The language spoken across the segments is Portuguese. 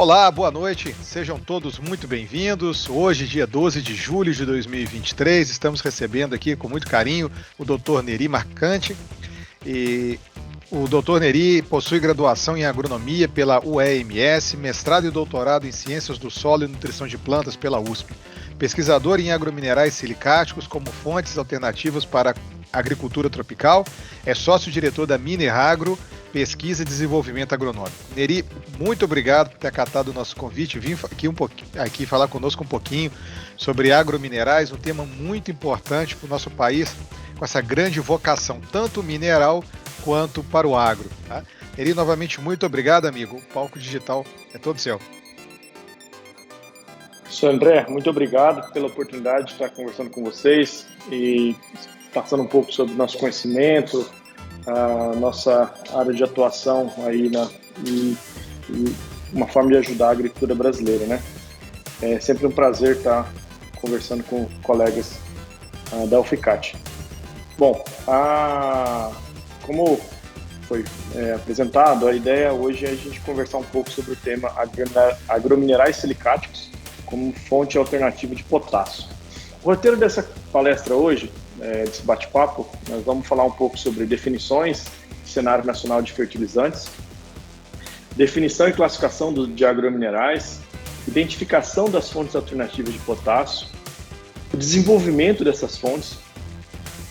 Olá, boa noite, sejam todos muito bem-vindos. Hoje, dia 12 de julho de 2023, estamos recebendo aqui com muito carinho o Dr. Neri Marcante. E o Dr. Neri possui graduação em agronomia pela UEMS, mestrado e doutorado em ciências do solo e nutrição de plantas pela USP. Pesquisador em agrominerais silicáticos como fontes alternativas para a agricultura tropical, é sócio-diretor da Mineragro, Pesquisa e Desenvolvimento Agronômico. Neri, muito obrigado por ter acatado o nosso convite, vim aqui falar conosco um pouquinho sobre agrominerais, um tema muito importante para o nosso país, com essa grande vocação, tanto mineral quanto para o agro. Tá? Neri, novamente, muito obrigado, amigo. O Palco Digital é todo seu. Sr. André, muito obrigado pela oportunidade de estar conversando com vocês e passando um pouco sobre o nosso conhecimento, a nossa área de atuação aí e uma forma de ajudar a agricultura brasileira, né? É sempre um prazer estar conversando com colegas da UFICAT. Bom, como foi apresentado, a ideia hoje é a gente conversar um pouco sobre o tema agrominerais silicáticos como fonte alternativa de potássio. O roteiro dessa palestra hoje, desse bate-papo, nós vamos falar um pouco sobre definições, cenário nacional de fertilizantes, definição e classificação de agrominerais, identificação das fontes alternativas de potássio, o desenvolvimento dessas fontes,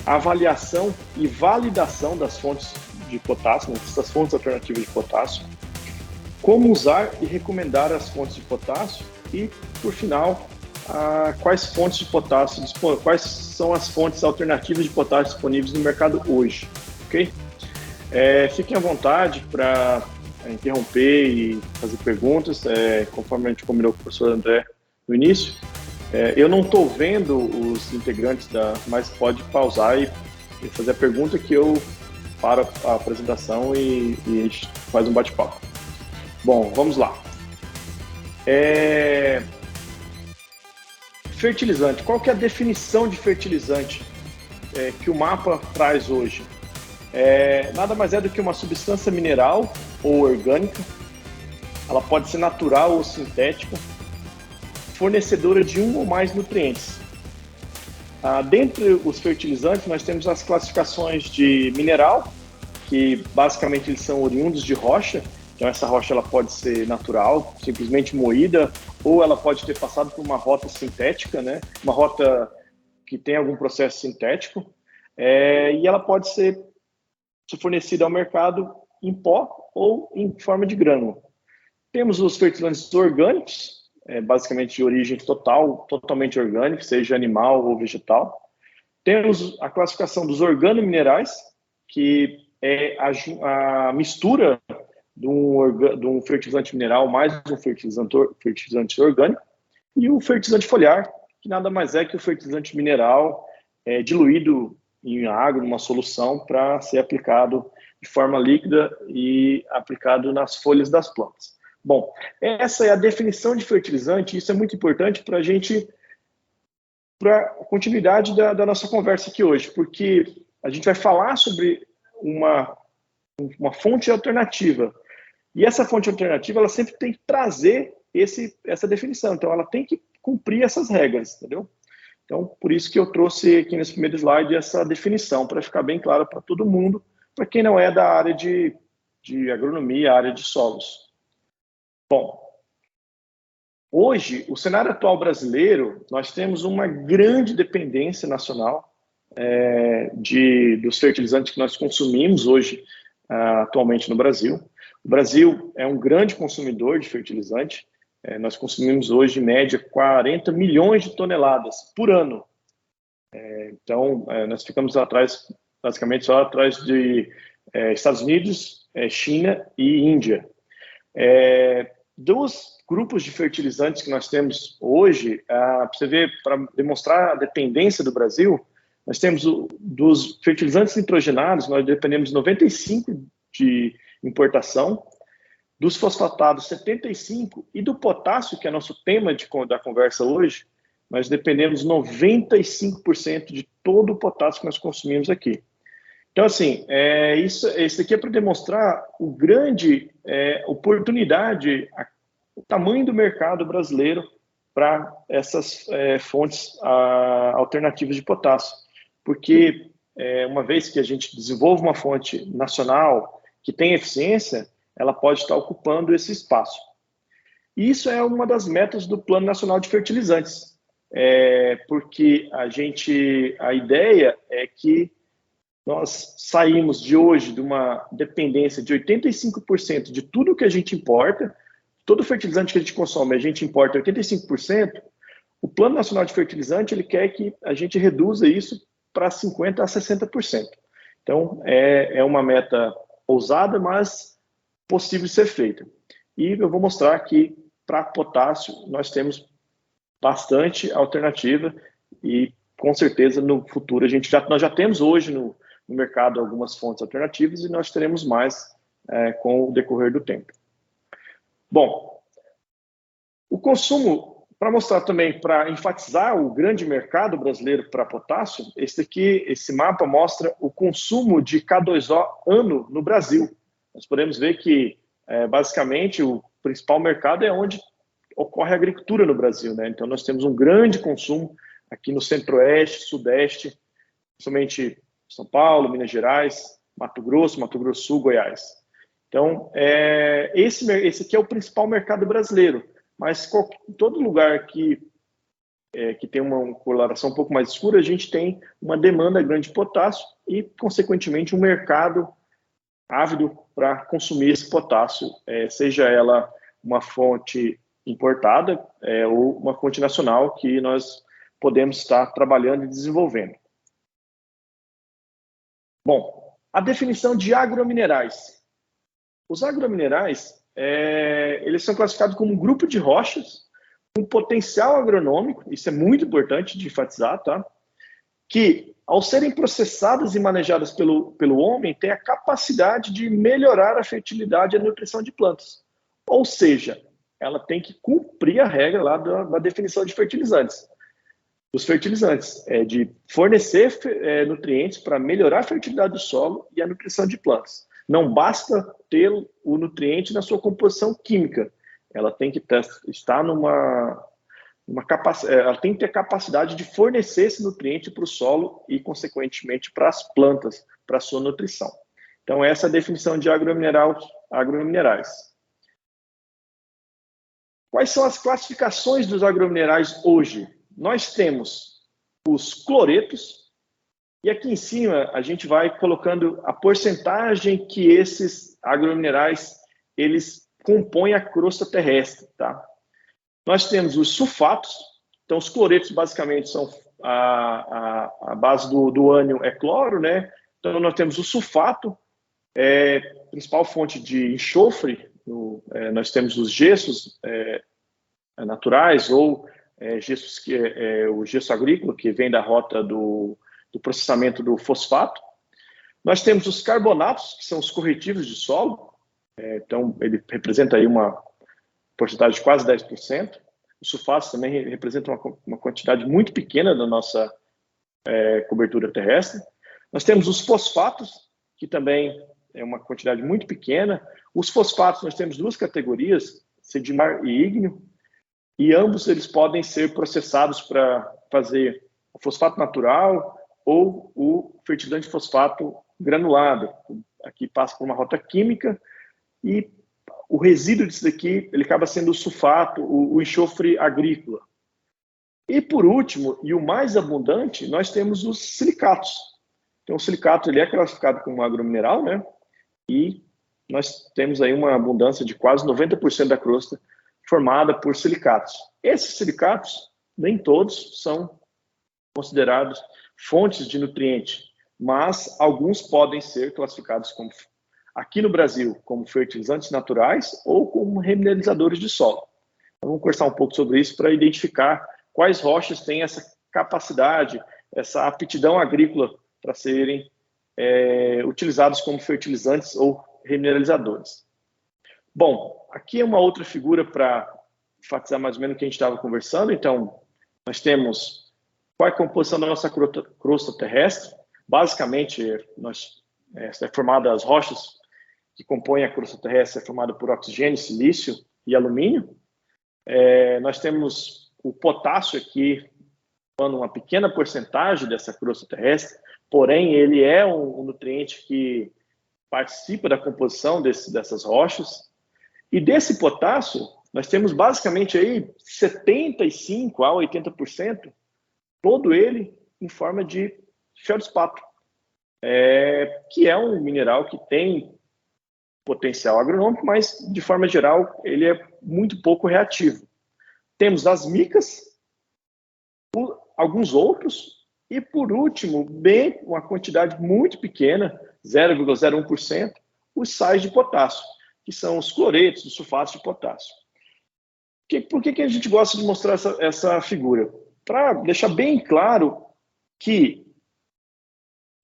a avaliação e validação das fontes de potássio, dessas fontes alternativas de potássio, como usar e recomendar as fontes de potássio e, por final, quais fontes de potássio, quais são as fontes alternativas de potássio disponíveis no mercado hoje, ok? Fiquem à vontade para interromper e fazer perguntas, conforme a gente combinou com o professor André no início. Eu não estou vendo os integrantes, mas pode pausar e fazer a pergunta que eu paro a apresentação e a gente faz um bate-papo. Bom, vamos lá. Fertilizante. Qual que é a definição de fertilizante que o mapa traz hoje? Nada mais é do que uma substância mineral ou orgânica. Ela pode ser natural ou sintética, fornecedora de um ou mais nutrientes. Dentre os fertilizantes, nós temos as classificações de mineral, que basicamente eles são oriundos de rocha. Então essa rocha ela pode ser natural, simplesmente moída, ou ela pode ter passado por uma rota sintética, né? Uma rota que tem algum processo sintético, e ela pode ser fornecida ao mercado em pó ou em forma de grânulo. Temos os fertilizantes orgânicos, basicamente de origem totalmente orgânica, seja animal ou vegetal. Temos a classificação dos organominerais, que é a mistura de um fertilizante mineral mais um fertilizante orgânico, e o fertilizante foliar, que nada mais é que o fertilizante mineral diluído em água, numa solução, para ser aplicado de forma líquida e aplicado nas folhas das plantas. Bom, essa é a definição de fertilizante, e isso é muito importante para a continuidade da nossa conversa aqui hoje, porque a gente vai falar sobre uma fonte alternativa. E essa fonte alternativa, ela sempre tem que trazer essa definição. Então, ela tem que cumprir essas regras, entendeu? Então, por isso que eu trouxe aqui nesse primeiro slide essa definição, para ficar bem claro para todo mundo, para quem não é da área de agronomia, área de solos. Bom, hoje, o cenário atual brasileiro, nós temos uma grande dependência nacional dos fertilizantes que nós consumimos hoje, atualmente no Brasil. O Brasil é um grande consumidor de fertilizante. Nós consumimos hoje, em média, 40 milhões de toneladas por ano. Então, nós ficamos basicamente só atrás de Estados Unidos, China e Índia. Dos grupos de fertilizantes que nós temos hoje, para você ver, para demonstrar a dependência do Brasil, nós temos dos fertilizantes nitrogenados, nós dependemos 95% de importação, dos fosfatados 75%, e do potássio, que é nosso tema da conversa hoje, nós dependemos 95% de todo o potássio que nós consumimos aqui. Então, assim, isso aqui é para demonstrar o grande oportunidade o tamanho do mercado brasileiro para essas fontes alternativas de potássio. Porque uma vez que a gente desenvolve uma fonte nacional que tem eficiência, ela pode estar ocupando esse espaço. E isso é uma das metas do Plano Nacional de Fertilizantes, porque a ideia é que nós saímos de hoje de uma dependência de 85% de tudo que a gente importa, todo fertilizante que a gente consome, a gente importa 85%, o Plano Nacional de Fertilizante ele quer que a gente reduza isso para 50% a 60%. Então, é uma meta ousada, mas possível de ser feita. E eu vou mostrar que, para potássio, nós temos bastante alternativa e, com certeza, no futuro, nós já temos hoje no mercado algumas fontes alternativas e nós teremos mais com o decorrer do tempo. Bom, o consumo, para mostrar também, para enfatizar o grande mercado brasileiro para potássio, esse mapa mostra o consumo de K2O ano no Brasil. Nós podemos ver que, basicamente, o principal mercado é onde ocorre a agricultura no Brasil, né? Então, nós temos um grande consumo aqui no Centro-Oeste, Sudeste, principalmente São Paulo, Minas Gerais, Mato Grosso do Sul, Goiás. Então, esse aqui é o principal mercado brasileiro, mas em todo lugar que tem uma coloração um pouco mais escura, a gente tem uma demanda grande de potássio e, consequentemente, um mercado ávido para consumir esse potássio, seja ela uma fonte importada ou uma fonte nacional que nós podemos estar trabalhando e desenvolvendo. Bom, a definição de agrominerais. Os agrominerais, eles são classificados como um grupo de rochas com potencial agronômico, isso é muito importante de enfatizar, tá? Que, ao serem processadas e manejadas pelo homem, têm a capacidade de melhorar a fertilidade e a nutrição de plantas. Ou seja, ela tem que cumprir a regra lá da definição de fertilizantes. Os fertilizantes de fornecer nutrientes para melhorar a fertilidade do solo e a nutrição de plantas. Não basta ter o nutriente na sua composição química. Ela tem que estar ela tem que ter capacidade de fornecer esse nutriente para o solo e, consequentemente, para as plantas, para a sua nutrição. Então, essa é a definição de agrominerais. Quais são as classificações dos agrominerais hoje? Nós temos os cloretos, e aqui em cima a gente vai colocando a porcentagem que esses agrominerais eles compõem a crosta terrestre, tá? Nós temos os sulfatos, então os cloretos basicamente são a base do ânion é cloro, né? Então nós temos o sulfato, principal fonte de enxofre, nós temos os gessos naturais ou gessos o gesso agrícola, que vem da rota do processamento do fosfato. Nós temos os carbonatos, que são os corretivos de solo, então ele representa aí uma porcentagem de quase 10%. Os sulfatos também representam uma quantidade muito pequena da nossa cobertura terrestre. Nós temos os fosfatos, que também é uma quantidade muito pequena. Os fosfatos, nós temos duas categorias, sedimar e ígneo, e ambos eles podem ser processados para fazer o fosfato natural ou o fertilizante fosfato granulado. Aqui passa por uma rota química e o resíduo disso daqui ele acaba sendo o sulfato, o enxofre agrícola. E por último, e o mais abundante, nós temos os silicatos. Então o silicato ele é classificado como agromineral, né? E nós temos aí uma abundância de quase 90% da crosta formada por silicatos. Esses silicatos, nem todos são considerados fontes de nutriente, mas alguns podem ser classificados como, aqui no Brasil, como fertilizantes naturais ou como remineralizadores de solo. Então, vamos conversar um pouco sobre isso para identificar quais rochas têm essa capacidade, essa aptidão agrícola para serem utilizados como fertilizantes ou remineralizadores. Bom, aqui é uma outra figura para enfatizar mais ou menos o que a gente estava conversando. Então, nós temos qual é a composição da nossa crosta terrestre. Basicamente, é formada as rochas que compõem a crosta terrestre, é formada por oxigênio, silício e alumínio. Nós temos o potássio aqui, tomando uma pequena porcentagem dessa crosta terrestre, porém ele é um nutriente que participa da composição dessas rochas. E desse potássio, nós temos basicamente aí 75% a 80%, todo ele em forma de feldspato, que é um mineral que tem potencial agronômico, mas de forma geral ele é muito pouco reativo. Temos as micas, alguns outros, e por último, bem uma quantidade muito pequena, 0,01%, os sais de potássio, que são os cloretos, os sulfatos de potássio. Por que a gente gosta de mostrar essa figura? Para deixar bem claro que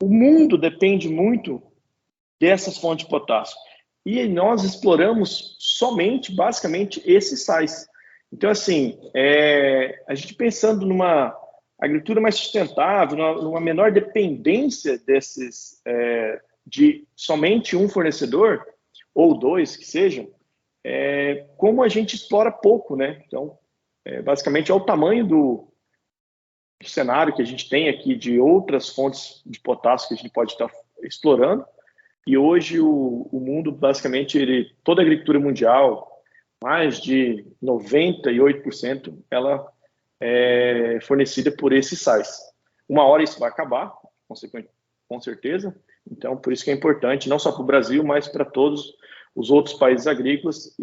o mundo depende muito dessas fontes de potássio. E nós exploramos somente, basicamente, esses sais. Então, assim, a gente pensando numa agricultura mais sustentável, numa menor dependência de somente um fornecedor, ou dois que sejam, como a gente explora pouco, né? Então, basicamente, é o tamanho do cenário que a gente tem aqui de outras fontes de potássio que a gente pode estar explorando. E hoje o mundo, basicamente, toda a agricultura mundial, mais de 98%, ela é fornecida por esses sais. Uma hora isso vai acabar, com certeza. Então, por isso que é importante, não só para o Brasil, mas para todos os outros países agrícolas,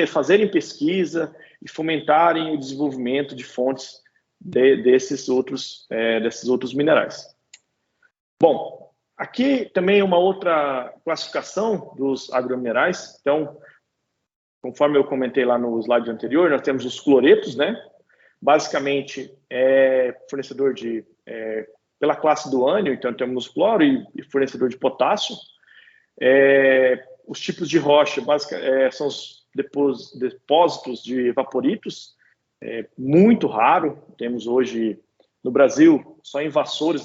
fazerem pesquisa e fomentarem o desenvolvimento de fontes desses outros minerais. Bom, aqui também uma outra classificação dos agrominerais. Então, conforme eu comentei lá no slide anterior, nós temos os cloretos, né? Basicamente, fornecedor pela classe do ânion, então temos cloro e fornecedor de potássio. Os tipos de rocha são os depósitos de evaporitos, muito raro. Temos hoje no Brasil, só em Vassouras,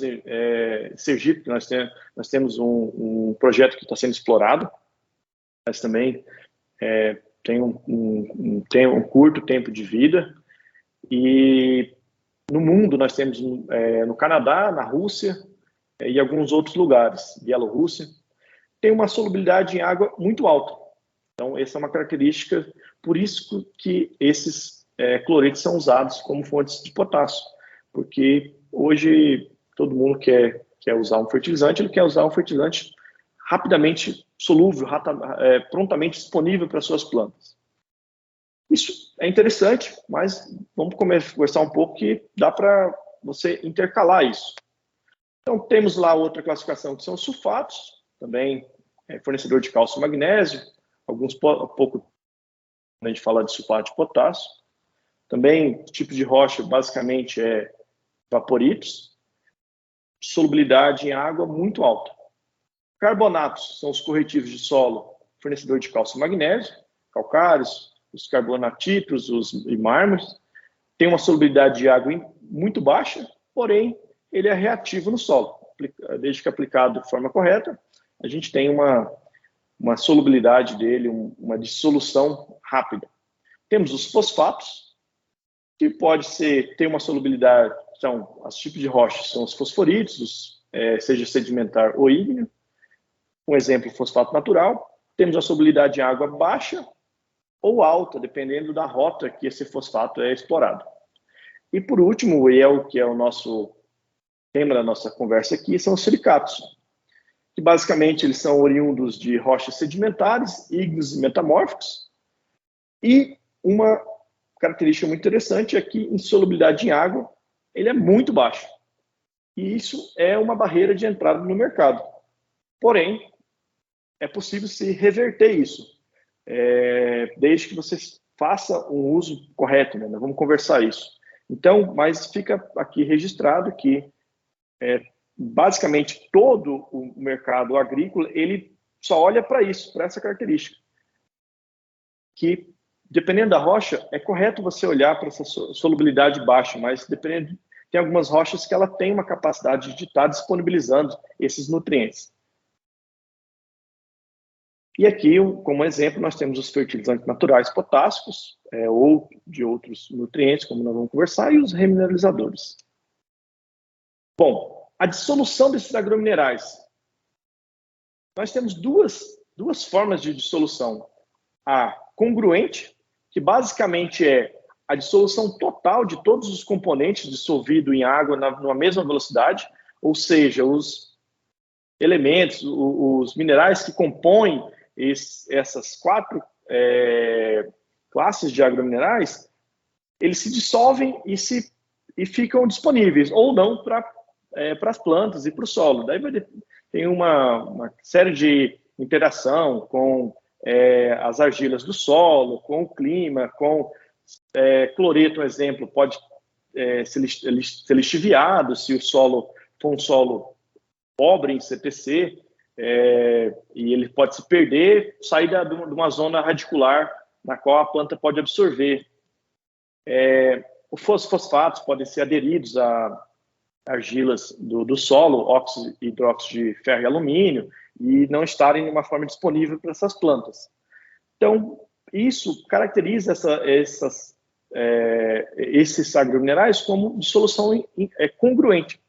Sergipe, nós temos um projeto que está sendo explorado, mas também tem um curto tempo de vida. E no mundo nós temos no Canadá, na Rússia e alguns outros lugares, Bielorrússia, tem uma solubilidade em água muito alta. Então, essa é uma característica, por isso que esses cloretos são usados como fontes de potássio, porque hoje todo mundo quer usar um fertilizante, ele quer usar um fertilizante rapidamente solúvel, prontamente disponível para suas plantas. Isso é interessante, mas vamos conversar um pouco que dá para você intercalar isso. Então, temos lá outra classificação que são os sulfatos, também fornecedor de cálcio e magnésio, pouco a gente fala de sulfato de potássio. Também, tipo de rocha, basicamente, vaporitos, solubilidade em água muito alta. Carbonatos são os corretivos de solo, fornecedor de cálcio e magnésio, calcários, os carbonatitos, e mármores. Tem uma solubilidade de água muito baixa, porém, ele é reativo no solo. Desde que aplicado de forma correta, a gente tem uma solubilidade dele, uma dissolução rápida. Temos os fosfatos, que pode ter uma solubilidade, são os tipos de rochas, são os fosforitos, seja sedimentar ou ígneo. Um exemplo, fosfato natural. Temos a solubilidade em água baixa ou alta, dependendo da rota que esse fosfato é explorado. E por último, o que é o nosso tema da nossa conversa aqui, são os silicatos, que basicamente eles são oriundos de rochas sedimentares, ígneos e metamórficos. E uma característica muito interessante é que em solubilidade em água, ele é muito baixo. E isso é uma barreira de entrada no mercado. Porém, é possível se reverter isso, desde que você faça um uso correto, né? Nós vamos conversar isso. Então, mas fica aqui registrado que basicamente todo o mercado agrícola, ele só olha para isso, para essa característica. Que, dependendo da rocha, é correto você olhar para essa solubilidade baixa, mas tem algumas rochas que ela tem uma capacidade de estar disponibilizando esses nutrientes. E aqui, como exemplo, nós temos os fertilizantes naturais potássicos, ou de outros nutrientes, como nós vamos conversar, e os remineralizadores. Bom, a dissolução desses agrominerais. Nós temos duas formas de dissolução. A congruente, que basicamente é a dissolução total de todos os componentes dissolvidos em água numa mesma velocidade, ou seja, os elementos, os minerais que compõem essas 4 classes de agrominerais, eles se dissolvem e ficam disponíveis, ou não para as plantas e para o solo. Daí tem uma série de interação com as argilas do solo, com o clima, com cloreto, um exemplo, pode ser lixiviado se o solo for um solo pobre em CTC, e ele pode se perder, sair de uma zona radicular na qual a planta pode absorver. Os fosfatos podem ser aderidos a argilas do solo, óxido e hidróxido de ferro e alumínio, e não estarem de uma forma disponível para essas plantas. Então, isso caracteriza esses agrominerais como dissolução congruente.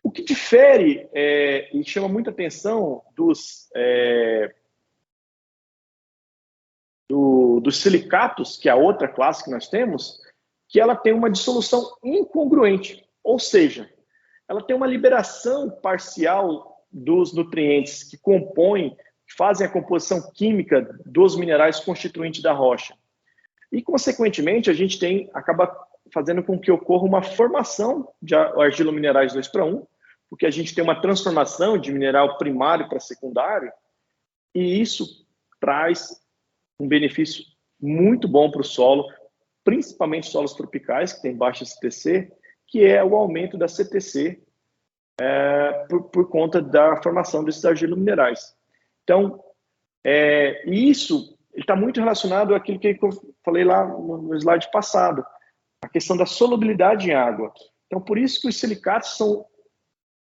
O que difere e chama muita atenção dos silicatos, que é a outra classe que nós temos, que ela tem uma dissolução incongruente, ou seja, ela tem uma liberação parcial dos nutrientes que compõem, que fazem a composição química dos minerais constituintes da rocha. E, consequentemente, a gente acaba fazendo com que ocorra uma formação de argilominerais 2:1, porque a gente tem uma transformação de mineral primário para secundário, e isso traz um benefício muito bom para o solo, principalmente solos tropicais, que tem baixa CTC, que é o aumento da CTC por conta da formação desses argilominerais. Então, isso está muito relacionado àquilo que eu falei lá no slide passado, a questão da solubilidade em água. Então, por isso que os silicatos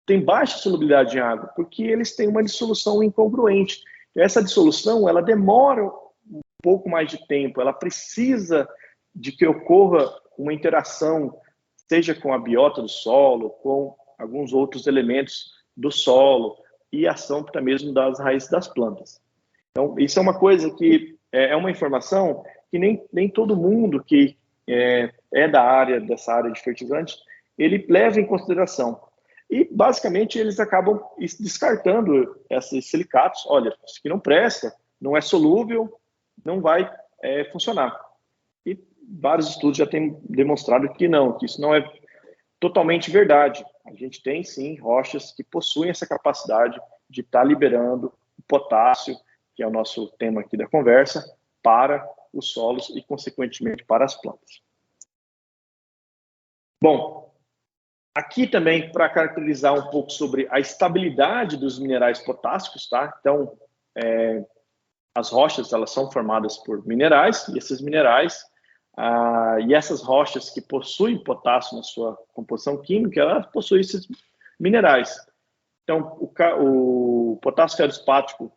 têm baixa solubilidade em água, porque eles têm uma dissolução incongruente. E essa dissolução, ela demora um pouco mais de tempo, ela precisa de que ocorra uma interação, seja com a biota do solo, com alguns outros elementos do solo e ação até mesmo das raízes das plantas. Então, isso é uma coisa que é uma informação que nem todo mundo que dessa área de fertilizantes, ele leva em consideração. E, basicamente, eles acabam descartando esses silicatos. Olha, isso aqui não presta, não é solúvel, não vai funcionar. E vários estudos já têm demonstrado que isso não é totalmente verdade. A gente tem, sim, rochas que possuem essa capacidade de estar liberando o potássio, que é o nosso tema aqui da conversa, para os solos e, consequentemente, para as plantas. Bom, aqui também para caracterizar um pouco sobre a estabilidade dos minerais potássicos, tá? Então, as rochas, elas são formadas por minerais, e esses minerais, e essas rochas que possuem potássio na sua composição química, elas possuem esses minerais. Então, o potássio feldspático,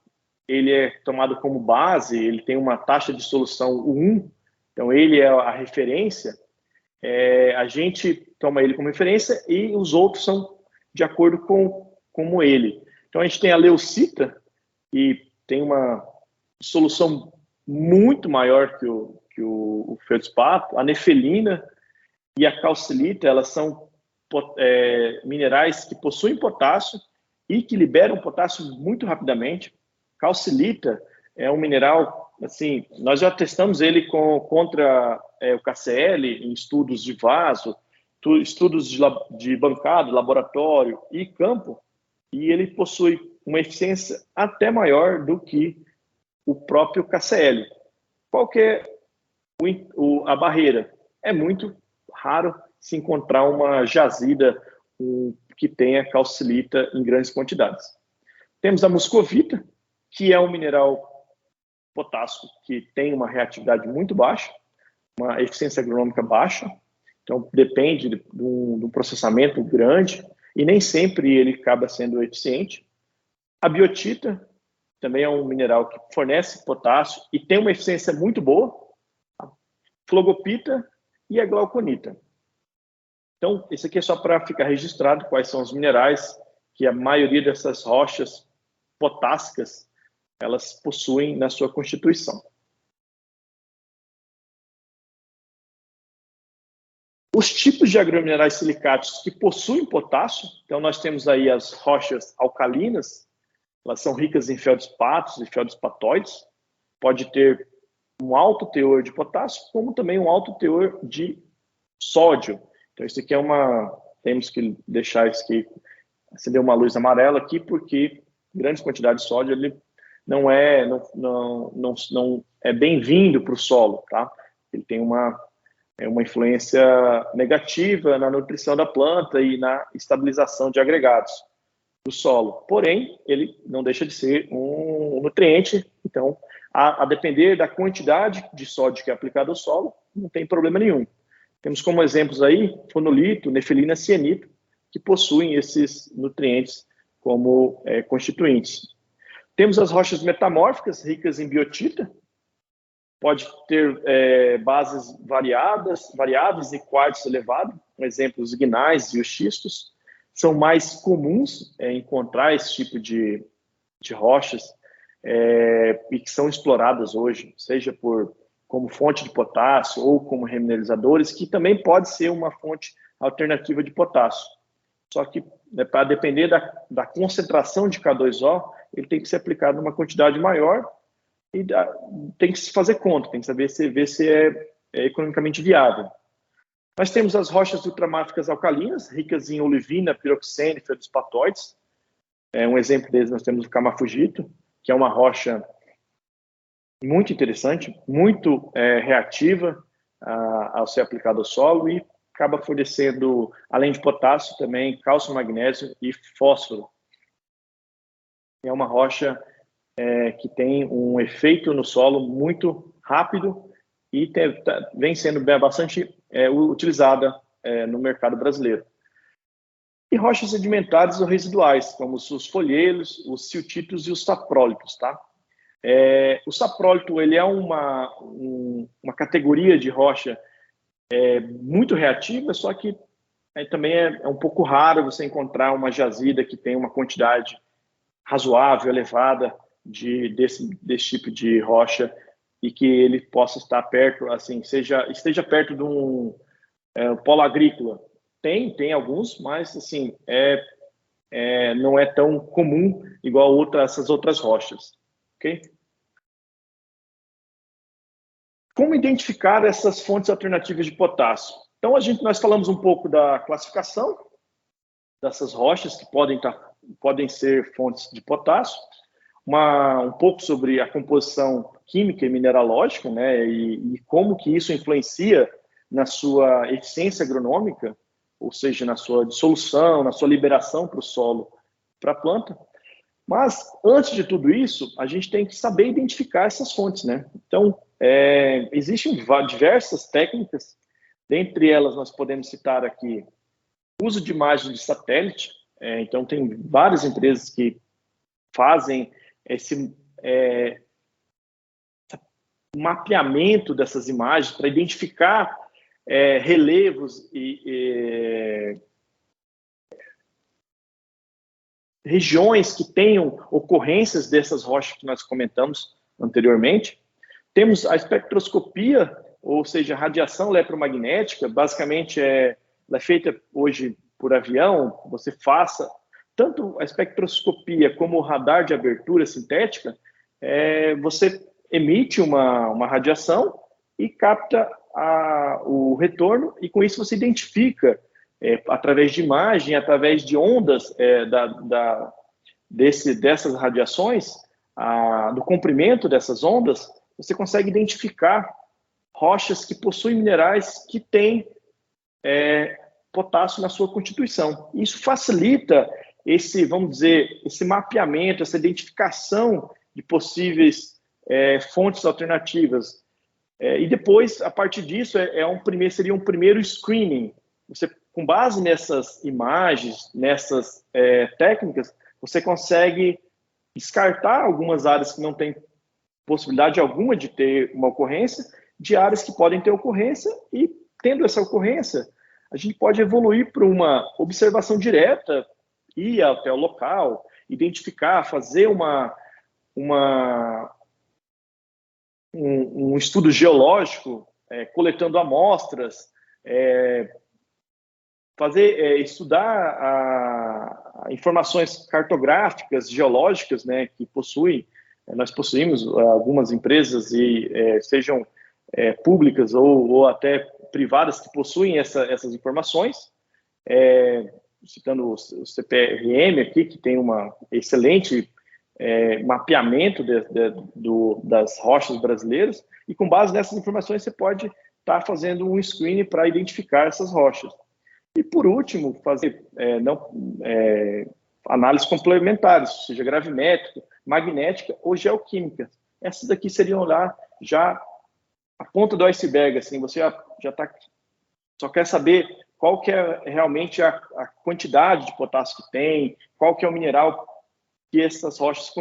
ele é tomado como base, ele tem uma taxa de dissolução 1, então ele é a referência, a gente toma ele como referência e os outros são de acordo com ele. Então a gente tem a leucita, que tem uma dissolução muito maior que o feldspato, a nefelina e a calcilita, elas são minerais que possuem potássio e que liberam potássio muito rapidamente. Calcilita é um mineral, assim, nós já testamos ele contra o KCl em estudos de vaso, estudos de bancada, laboratório e campo, e ele possui uma eficiência até maior do que o próprio KCl. Qual que é a barreira? É muito raro se encontrar uma jazida que tenha calcilita em grandes quantidades. Temos a muscovita, que é um mineral potássico que tem uma reatividade muito baixa, uma eficiência agronômica baixa, então depende de um processamento grande e nem sempre ele acaba sendo eficiente. A biotita, também é um mineral que fornece potássio e tem uma eficiência muito boa, a flogopita e a glauconita. Então, esse aqui é só para ficar registrado quais são os minerais que a maioria dessas rochas potássicas elas possuem na sua constituição. Os tipos de agrominerais silicatos que possuem potássio, então nós temos aí as rochas alcalinas, elas são ricas em feldspatos e feldspatoides, pode ter um alto teor de potássio, como também um alto teor de sódio. Então isso aqui temos que deixar isso aqui, acender uma luz amarela aqui, porque grandes quantidades de sódio ele não é bem-vindo para o solo, tá? Ele tem uma influência negativa na nutrição da planta e na estabilização de agregados do solo. Porém, ele não deixa de ser um nutriente, então, a depender da quantidade de sódio que é aplicado ao solo, não tem problema nenhum. Temos como exemplos aí fonolito, nefelina, cianito, que possuem esses nutrientes como constituintes. Temos as rochas metamórficas, ricas em biotita, pode ter bases variáveis e quartzo elevado, por exemplo, os gnais e os xistos, são mais comuns encontrar esse tipo de rochas e que são exploradas hoje, seja como fonte de potássio ou como remineralizadores, que também pode ser uma fonte alternativa de potássio. Só que, para depender da concentração de K2O, ele tem que ser aplicado numa quantidade maior e tem que se fazer conta, tem que saber ver se é economicamente viável. Nós temos as rochas ultramáficas alcalinas, ricas em olivina, piroxene, feldspatoides. Um exemplo deles nós temos o camafugito, que é uma rocha muito interessante, muito reativa ao ser aplicada ao solo e acaba fornecendo, além de potássio, também cálcio, magnésio e fósforo. É uma rocha que tem um efeito no solo muito rápido e vem sendo bastante utilizada no mercado brasileiro. E rochas sedimentares ou residuais, como os folhelos, os siltitos e os saprólitos, tá? O saprólito ele é uma categoria de rocha muito reativa, só que também é um pouco raro você encontrar uma jazida que tem uma quantidade razoável, elevada desse tipo de rocha e que ele possa estar perto, assim, esteja perto de um polo agrícola. Tem alguns, mas assim não é tão comum igual essas outras rochas, ok? Como identificar essas fontes alternativas de potássio? Então nós falamos um pouco da classificação dessas rochas que podem ser fontes de potássio, um pouco sobre a composição química e mineralógica, né, e como que isso influencia na sua eficiência agronômica, ou seja, na sua dissolução, na sua liberação para o solo, para a planta. Mas, antes de tudo isso, a gente tem que saber identificar essas fontes, né? Então, existem diversas técnicas, dentre elas nós podemos citar aqui o uso de imagens de satélite. Então, tem várias empresas que fazem esse mapeamento dessas imagens para identificar relevos e regiões que tenham ocorrências dessas rochas que nós comentamos anteriormente. Temos a espectroscopia, ou seja, a radiação eletromagnética, basicamente ela é feita hoje por avião, você faça tanto a espectroscopia como o radar de abertura sintética, você emite uma radiação e capta o retorno, e com isso você identifica, através de imagem, através de ondas dessas radiações, do comprimento dessas ondas, você consegue identificar rochas que possuem minerais que têm potássio na sua constituição. Isso facilita vamos dizer, esse mapeamento, essa identificação de possíveis fontes alternativas. E depois, a partir disso, seria um primeiro screening. Você, com base nessas imagens, nessas técnicas, você consegue descartar algumas áreas que não têm possibilidade alguma de ter uma ocorrência, de áreas que podem ter ocorrência, e tendo essa ocorrência, a gente pode evoluir para uma observação direta, ir até o local, identificar, fazer um estudo geológico, coletando amostras, estudar informações cartográficas, geológicas, né, que possuem. Nós possuímos algumas empresas, sejam públicas ou até privadas, que possuem essas informações. Citando o CPRM aqui, que tem uma excelente mapeamento das rochas brasileiras, e com base nessas informações você pode estar fazendo um screening para identificar essas rochas. E por último, fazer análises complementares, seja gravimétrica, magnética ou geoquímica. Essas aqui seriam lá já a ponta do iceberg, assim, você só quer saber qual que é realmente a quantidade de potássio que tem, qual que é o mineral que essas rochas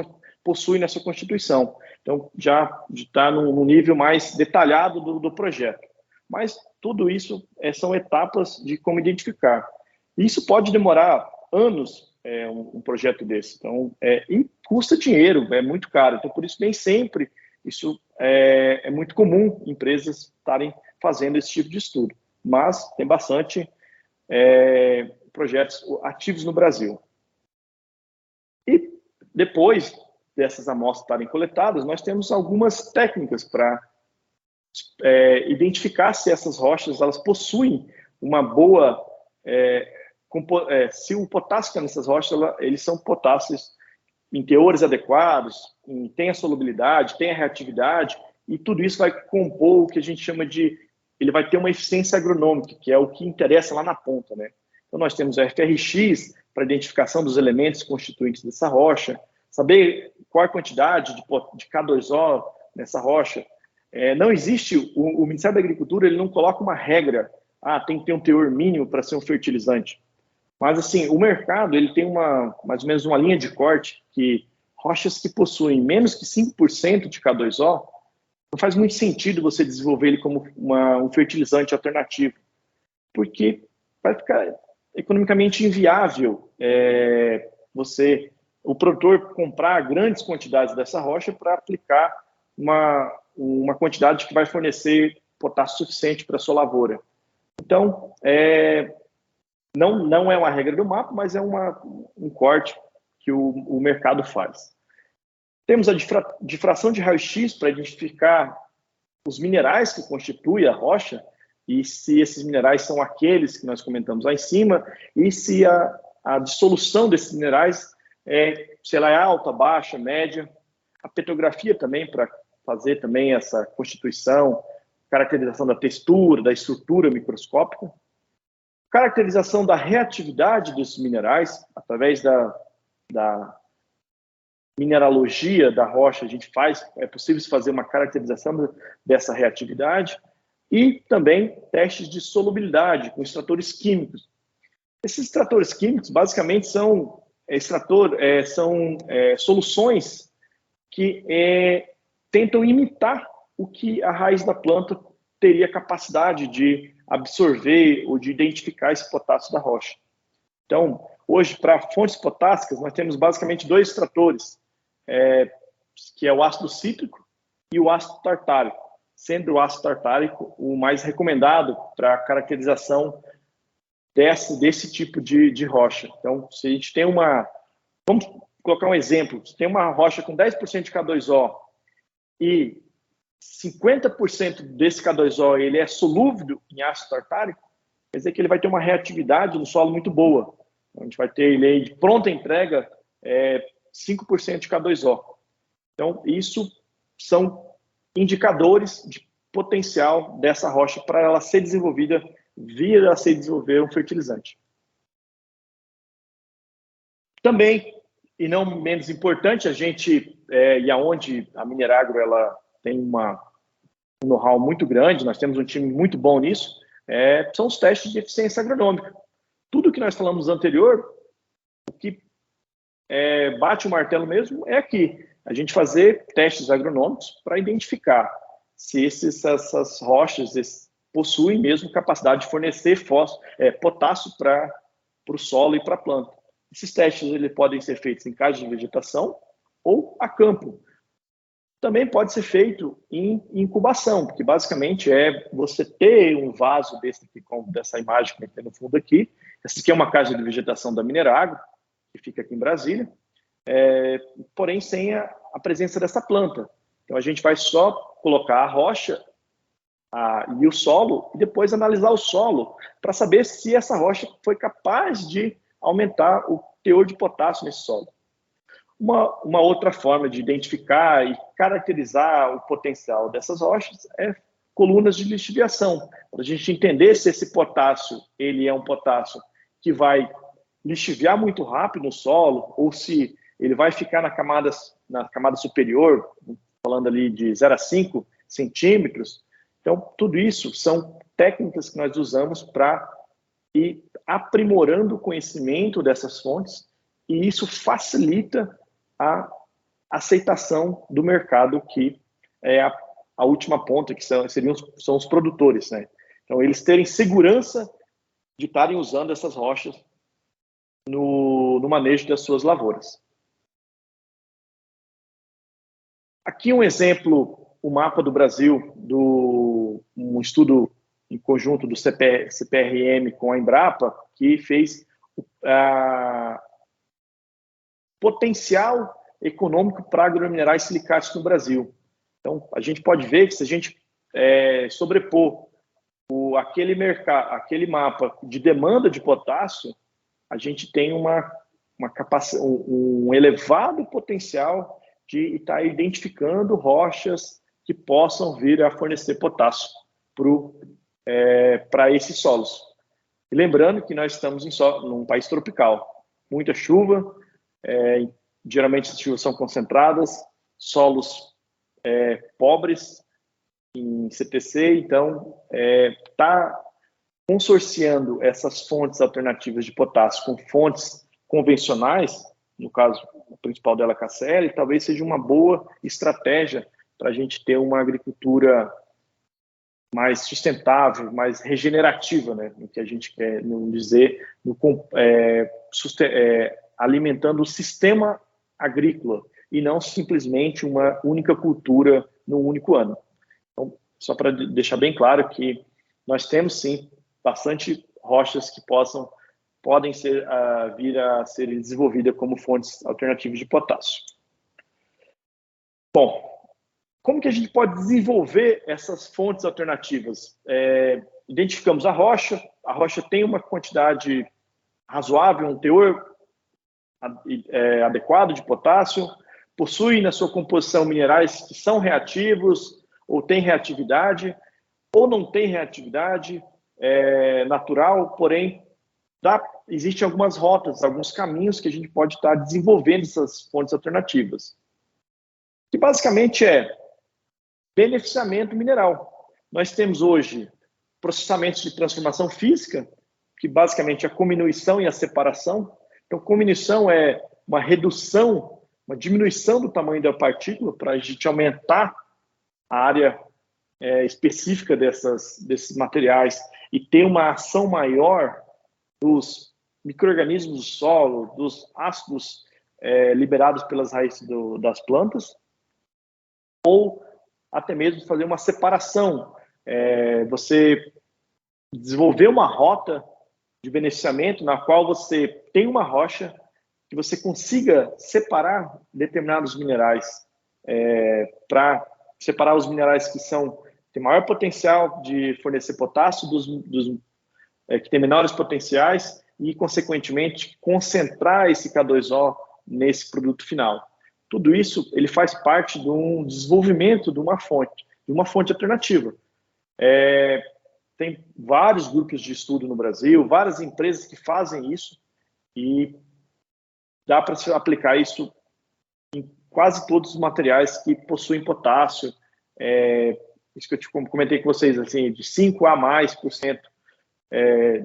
possuem nessa constituição. Então, já está num nível mais detalhado do projeto. Mas tudo isso são etapas de como identificar. Isso pode demorar anos, um projeto desse. Então, e custa dinheiro, é muito caro. Então, por isso, nem sempre isso é muito comum empresas estarem fazendo esse tipo de estudo. Mas tem bastante projetos ativos no Brasil. E depois dessas amostras estarem coletadas, nós temos algumas técnicas para identificar se essas rochas elas possuem uma boa... se o potássio que está nessas rochas, eles são potássios em teores adequados, tem a solubilidade, tem a reatividade, e tudo isso vai compor o que a gente chama de... Ele vai ter uma eficiência agronômica, que é o que interessa lá na ponta, né? Então, nós temos o FRX para identificação dos elementos constituintes dessa rocha, saber qual a quantidade de K2O nessa rocha. Não existe, o Ministério da Agricultura ele não coloca uma regra, tem que ter um teor mínimo para ser um fertilizante. Mas, assim, o mercado ele tem mais ou menos uma linha de corte que rochas que possuem menos que 5% de K2O, não faz muito sentido você desenvolver ele como um fertilizante alternativo, porque vai ficar economicamente inviável o produtor comprar grandes quantidades dessa rocha para aplicar uma quantidade que vai fornecer potássio suficiente para a sua lavoura. Então, não é uma regra do mapa, mas é um corte que o mercado faz. Temos a difração de raio-x para identificar os minerais que constituem a rocha e se esses minerais são aqueles que nós comentamos lá em cima e se a dissolução desses minerais se ela é alta, baixa, média. A petrografia também para fazer também essa constituição, caracterização da textura, da estrutura microscópica. Caracterização da reatividade desses minerais através da mineralogia da rocha, é possível fazer uma caracterização dessa reatividade e também testes de solubilidade com extratores químicos. Esses extratores químicos basicamente são soluções que tentam imitar o que a raiz da planta teria capacidade de absorver ou de identificar esse potássio da rocha. Então, hoje, para fontes potássicas, nós temos basicamente dois extratores, que é o ácido cítrico e o ácido tartárico, sendo o ácido tartárico o mais recomendado para a caracterização desse tipo de rocha. Então, se a gente tem vamos colocar um exemplo, se tem uma rocha com 10% de K2O e 50% desse K2O ele é solúvel em ácido tartárico, quer dizer que ele vai ter uma reatividade no solo muito boa. A gente vai ter ele aí de pronta entrega 5% de K2O. Então, isso são indicadores de potencial dessa rocha para ela ser desenvolvida, vir a ser desenvolver um fertilizante. Também, e não menos importante, a gente, e aonde a Mineragro ela tem um know-how muito grande, nós temos um time muito bom nisso, são os testes de eficiência agronômica. Tudo que nós falamos anterior, o que bate o martelo mesmo é aqui. A gente fazer testes agronômicos para identificar se essas rochas possuem mesmo capacidade de fornecer potássio para o solo e para a planta. Esses testes eles podem ser feitos em casa de vegetação ou a campo. Também pode ser feito em incubação, porque basicamente é você ter um vaso dessa imagem que tem no fundo aqui. Essa aqui é uma casa de vegetação da Mineragro, que fica aqui em Brasília, porém sem a presença dessa planta. Então a gente vai só colocar a rocha e o solo, e depois analisar o solo para saber se essa rocha foi capaz de aumentar o teor de potássio nesse solo. Uma outra forma de identificar e caracterizar o potencial dessas rochas é colunas de lixiviação, para a gente entender se esse potássio ele é um potássio que vai lixiviar muito rápido no solo ou se ele vai ficar na camada superior, falando ali de 0 a 5 centímetros. Então, tudo isso são técnicas que nós usamos para ir aprimorando o conhecimento dessas fontes, e isso facilita a aceitação do mercado, que é a última ponta, que são os produtores, né? Então, eles terem segurança de estarem usando essas rochas no manejo das suas lavouras. Aqui um exemplo, o mapa do Brasil, um estudo em conjunto do CPRM com a Embrapa, que fez potencial econômico para agrominerais silicatos no Brasil. Então, a gente pode ver que se a gente sobrepor aquele mapa de demanda de potássio, a gente tem um elevado potencial de estar identificando rochas que possam vir a fornecer potássio para esses solos. E lembrando que nós estamos num país tropical, muita chuva, geralmente as chuvas são concentradas, solos pobres em CTC, então está consorciando essas fontes alternativas de potássio com fontes convencionais, no caso o principal dela, KCl, talvez seja uma boa estratégia para a gente ter uma agricultura mais sustentável, mais regenerativa, né, no que a gente quer dizer, alimentando o sistema agrícola e não simplesmente uma única cultura no único ano. Então, só para deixar bem claro que nós temos sim bastante rochas que podem vir a ser desenvolvidas como fontes alternativas de potássio. Bom, como que a gente pode desenvolver essas fontes alternativas? Identificamos a rocha tem uma quantidade razoável, um teor adequado de potássio, possui na sua composição minerais que são reativos, ou tem reatividade, ou não tem reatividade natural, porém, existem algumas rotas, alguns caminhos que a gente pode estar desenvolvendo essas fontes alternativas. Que basicamente é beneficiamento mineral. Nós temos hoje processamentos de transformação física, que basicamente é a cominuição e a separação. Então, cominuição é uma redução, uma diminuição do tamanho da partícula para a gente aumentar a área específica desses materiais e ter uma ação maior dos micro-organismos do solo, dos ácidos liberados pelas raízes das plantas, ou até mesmo fazer uma separação, você desenvolver uma rota de beneficiamento na qual você tem uma rocha que você consiga separar determinados minerais, para separar os minerais que têm maior potencial de fornecer potássio que têm menores potenciais e, consequentemente, concentrar esse K2O nesse produto final. Tudo isso ele faz parte de um desenvolvimento de uma fonte alternativa. Tem vários grupos de estudo no Brasil, várias empresas que fazem isso, e dá para se aplicar isso em quase todos os materiais que possuem potássio. Isso que eu comentei com vocês, assim, de 5 a mais por cento,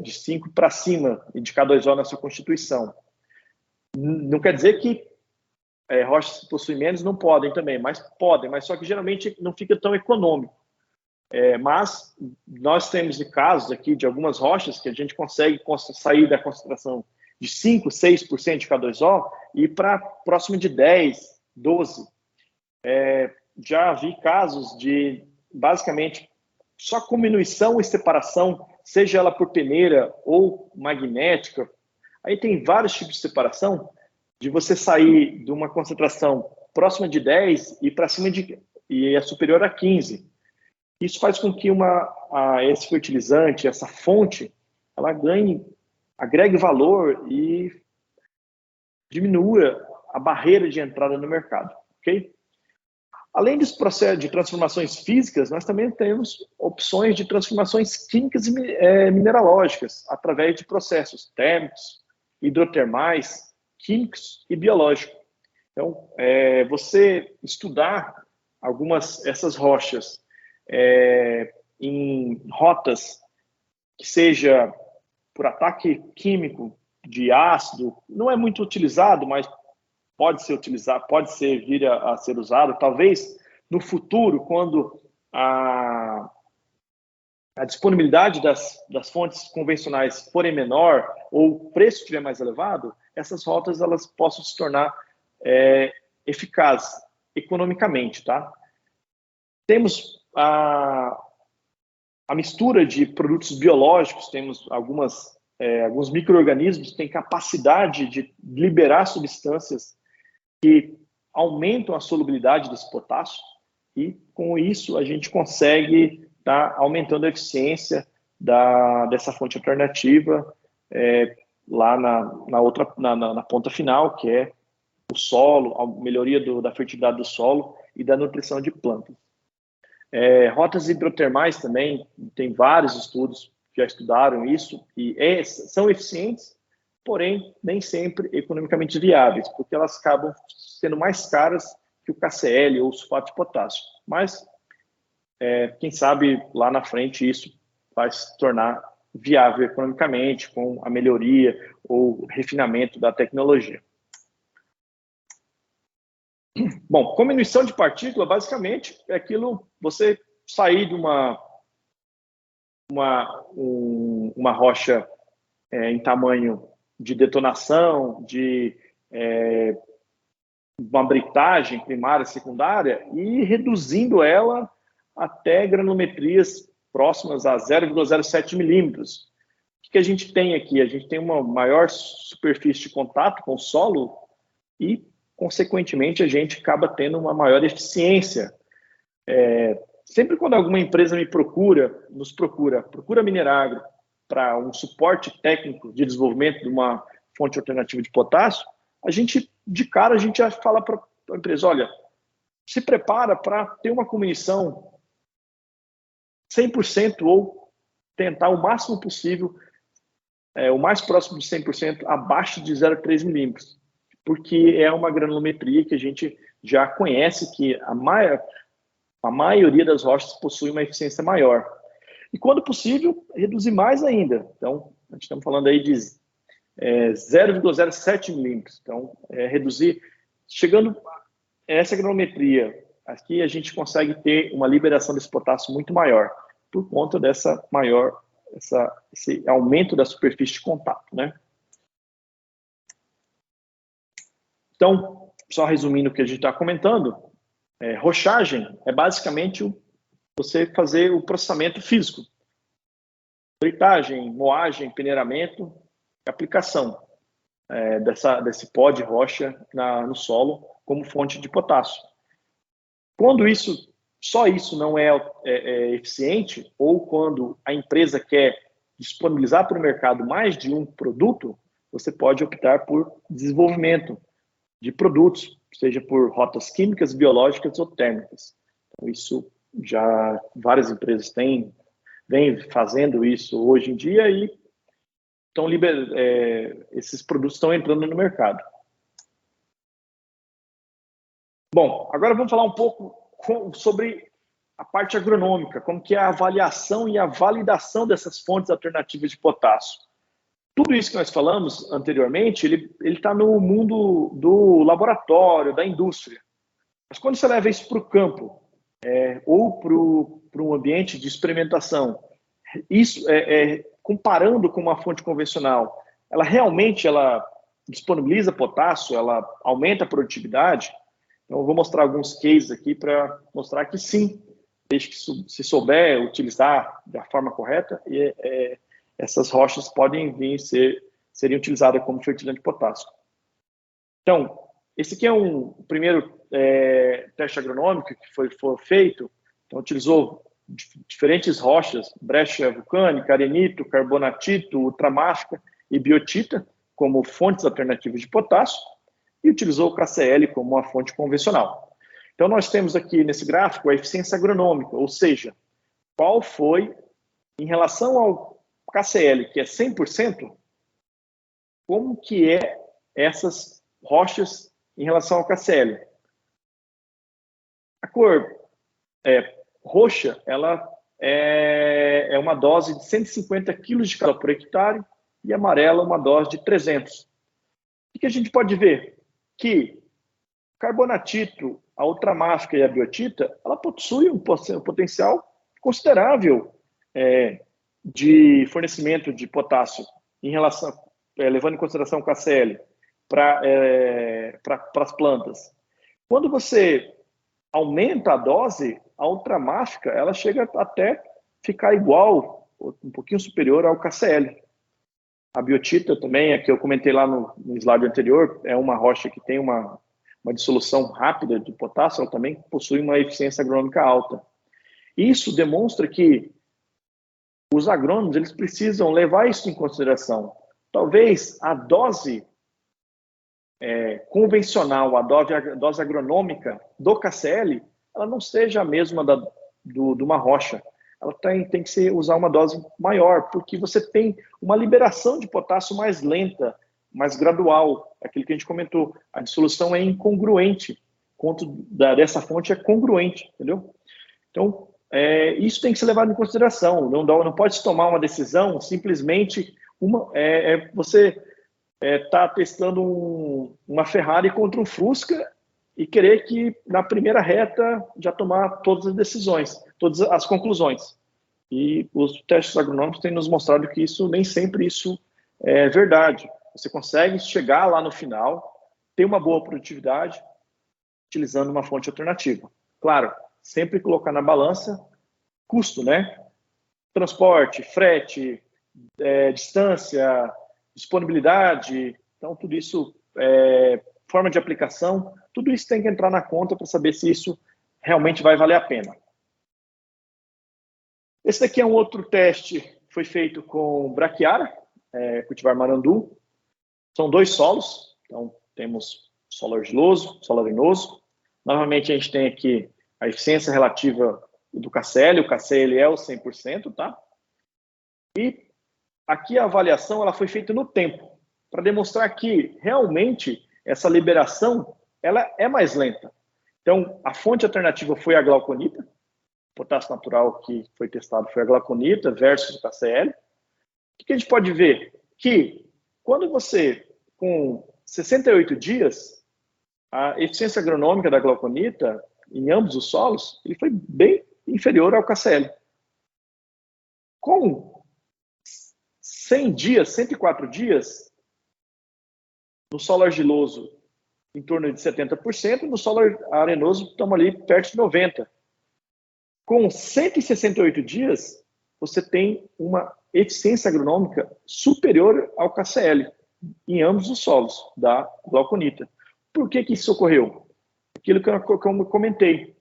de 5 para cima de K2O na sua constituição. Não quer dizer que rochas que possuem menos não podem também, mas podem, mas só que geralmente não fica tão econômico. Mas nós temos casos aqui de algumas rochas que a gente consegue sair da concentração de 5, 6% de K2O e ir para próximo de 10, 12. Já vi casos de, basicamente, só combinação e separação, seja ela por peneira ou magnética. Aí tem vários tipos de separação, de você sair de uma concentração próxima de 10 e para cima e é superior a 15. Isso faz com que esse fertilizante, essa fonte, ela agregue valor e diminua a barreira de entrada no mercado, ok? Além desse processo de transformações físicas, nós também temos opções de transformações químicas e mineralógicas, através de processos térmicos, hidrotermais, químicos e biológicos. Então, você estudar essas rochas em rotas que seja por ataque químico de ácido, não é muito utilizado, mas pode ser utilizado, pode vir a ser usado. Talvez no futuro, quando a disponibilidade das fontes convencionais forem menor ou o preço estiver mais elevado, essas rotas elas possam se tornar eficazes economicamente, tá? Temos a mistura de produtos biológicos, temos alguns micro-organismos que têm capacidade de liberar substâncias que aumentam a solubilidade desse potássio e, com isso, a gente consegue estar aumentando a eficiência dessa fonte alternativa lá na ponta final, que é o solo, a melhoria da fertilidade do solo e da nutrição de plantas. Rotas hidrotermais também, tem vários estudos que já estudaram isso e são eficientes, porém nem sempre economicamente viáveis, porque elas acabam sendo mais caras que o KCl ou o sulfato de potássio. Mas, quem sabe lá na frente isso vai se tornar viável economicamente com a melhoria ou refinamento da tecnologia. Bom, como emissão de partícula, basicamente, é aquilo, você sair de uma rocha em tamanho de detonação, de uma britagem primária, secundária, e reduzindo ela até granulometrias próximas a 0,07 milímetros. O que a gente tem aqui? A gente tem uma maior superfície de contato com o solo e, consequentemente, a gente acaba tendo uma maior eficiência. Sempre quando alguma empresa nos procura Mineragro para um suporte técnico de desenvolvimento de uma fonte alternativa de potássio, de cara a gente já fala para a empresa, olha, se prepara para ter uma combinação 100% ou tentar o máximo possível, o mais próximo de 100%, abaixo de 0,3 milímetros, porque é uma granulometria que a gente já conhece que a maioria das rochas possui uma eficiência maior. E quando possível, reduzir mais ainda. Então, a gente estamos falando aí de 0,07 milímetros. Então, reduzir, chegando a essa granulometria, aqui a gente consegue ter uma liberação desse potássio muito maior, por conta esse aumento da superfície de contato, né? Então, só resumindo o que a gente está comentando, rochagem é basicamente você fazer o processamento físico. Britagem, moagem, peneiramento, aplicação desse pó de rocha no solo como fonte de potássio. Quando só isso não é eficiente, ou quando a empresa quer disponibilizar para o mercado mais de um produto, você pode optar por desenvolvimento de produtos, seja por rotas químicas, biológicas ou térmicas. Então, isso já várias empresas vêm fazendo isso hoje em dia e esses produtos estão entrando no mercado. Bom, agora vamos falar um pouco sobre a parte agronômica, como que é a avaliação e a validação dessas fontes alternativas de potássio. Tudo isso que nós falamos anteriormente, ele está no mundo do laboratório, da indústria. Mas quando você leva isso para o campo, ou para um ambiente de experimentação, isso comparando com uma fonte convencional, ela realmente disponibiliza potássio, ela aumenta a produtividade. Então, eu vou mostrar alguns cases aqui para mostrar que sim, desde que se souber utilizar da forma correta, essas rochas podem vir seriam utilizadas como fertilizante de potássio. Então, esse aqui é o primeiro teste agronômico que foi feito. Então, utilizou diferentes rochas, brecha vulcânica, arenito, carbonatito, ultramáfica e biotita como fontes alternativas de potássio e utilizou o KCl como uma fonte convencional. Então, nós temos aqui nesse gráfico a eficiência agronômica, ou seja, qual foi, em relação ao KCl, que é 100%, como que é essas rochas em relação ao KCl. A cor roxa, ela é uma dose de 150 kg de calor por hectare e amarela uma dose de 300. O que a gente pode ver? Que o carbonatito, a ultramáfica e a biotita, ela possui um potencial considerável de fornecimento de potássio em relação, levando em consideração o KCl para as plantas. Quando você aumenta a dose, a ultramáfica ela chega até ficar igual, um pouquinho superior ao KCl. A biotita também, a que eu comentei lá no slide anterior, é uma rocha que tem uma dissolução rápida de potássio, ela também possui uma eficiência agronômica alta. Isso demonstra que os agrônomos eles precisam levar isso em consideração. Talvez a dose convencional, a dose agronômica do KCl, ela não seja a mesma de uma rocha. Ela tem que usar uma dose maior, porque você tem uma liberação de potássio mais lenta, mais gradual. Aquilo que a gente comentou, a dissolução é incongruente, quanto dessa fonte é congruente, entendeu? Então, isso tem que ser levado em consideração. Não pode se tomar uma decisão simplesmente você está testando uma Ferrari contra um Fusca e querer que na primeira reta já tomar todas as decisões, todas as conclusões. E os testes agronômicos têm nos mostrado que nem sempre isso é verdade. Você consegue chegar lá no final, ter uma boa produtividade, utilizando uma fonte alternativa. Claro, sempre colocar na balança custo, né? Transporte, frete, distância, disponibilidade, então tudo isso, forma de aplicação, tudo isso tem que entrar na conta para saber se isso realmente vai valer a pena. Esse daqui é um outro teste que foi feito com braquiária, cultivar marandu. São 2 solos, então temos solo argiloso, solo arenoso. Novamente a gente tem aqui a eficiência relativa do KCl, o KCl é o 100%, tá? E aqui a avaliação ela foi feita no tempo, para demonstrar que realmente essa liberação ela é mais lenta. Então, a fonte alternativa foi a glauconita, o potássio natural que foi testado foi a glauconita versus o KCl. O que a gente pode ver? Que quando você, com 68 dias, a eficiência agronômica da glauconita, em ambos os solos, ele foi bem inferior ao KCl. Com 100 dias, 104 dias, no solo argiloso, em torno de 70%, no solo arenoso, estamos ali perto de 90%. Com 168 dias, você tem uma eficiência agronômica superior ao KCl, em ambos os solos da glauconita. Por que isso ocorreu? Aquilo que eu comentei.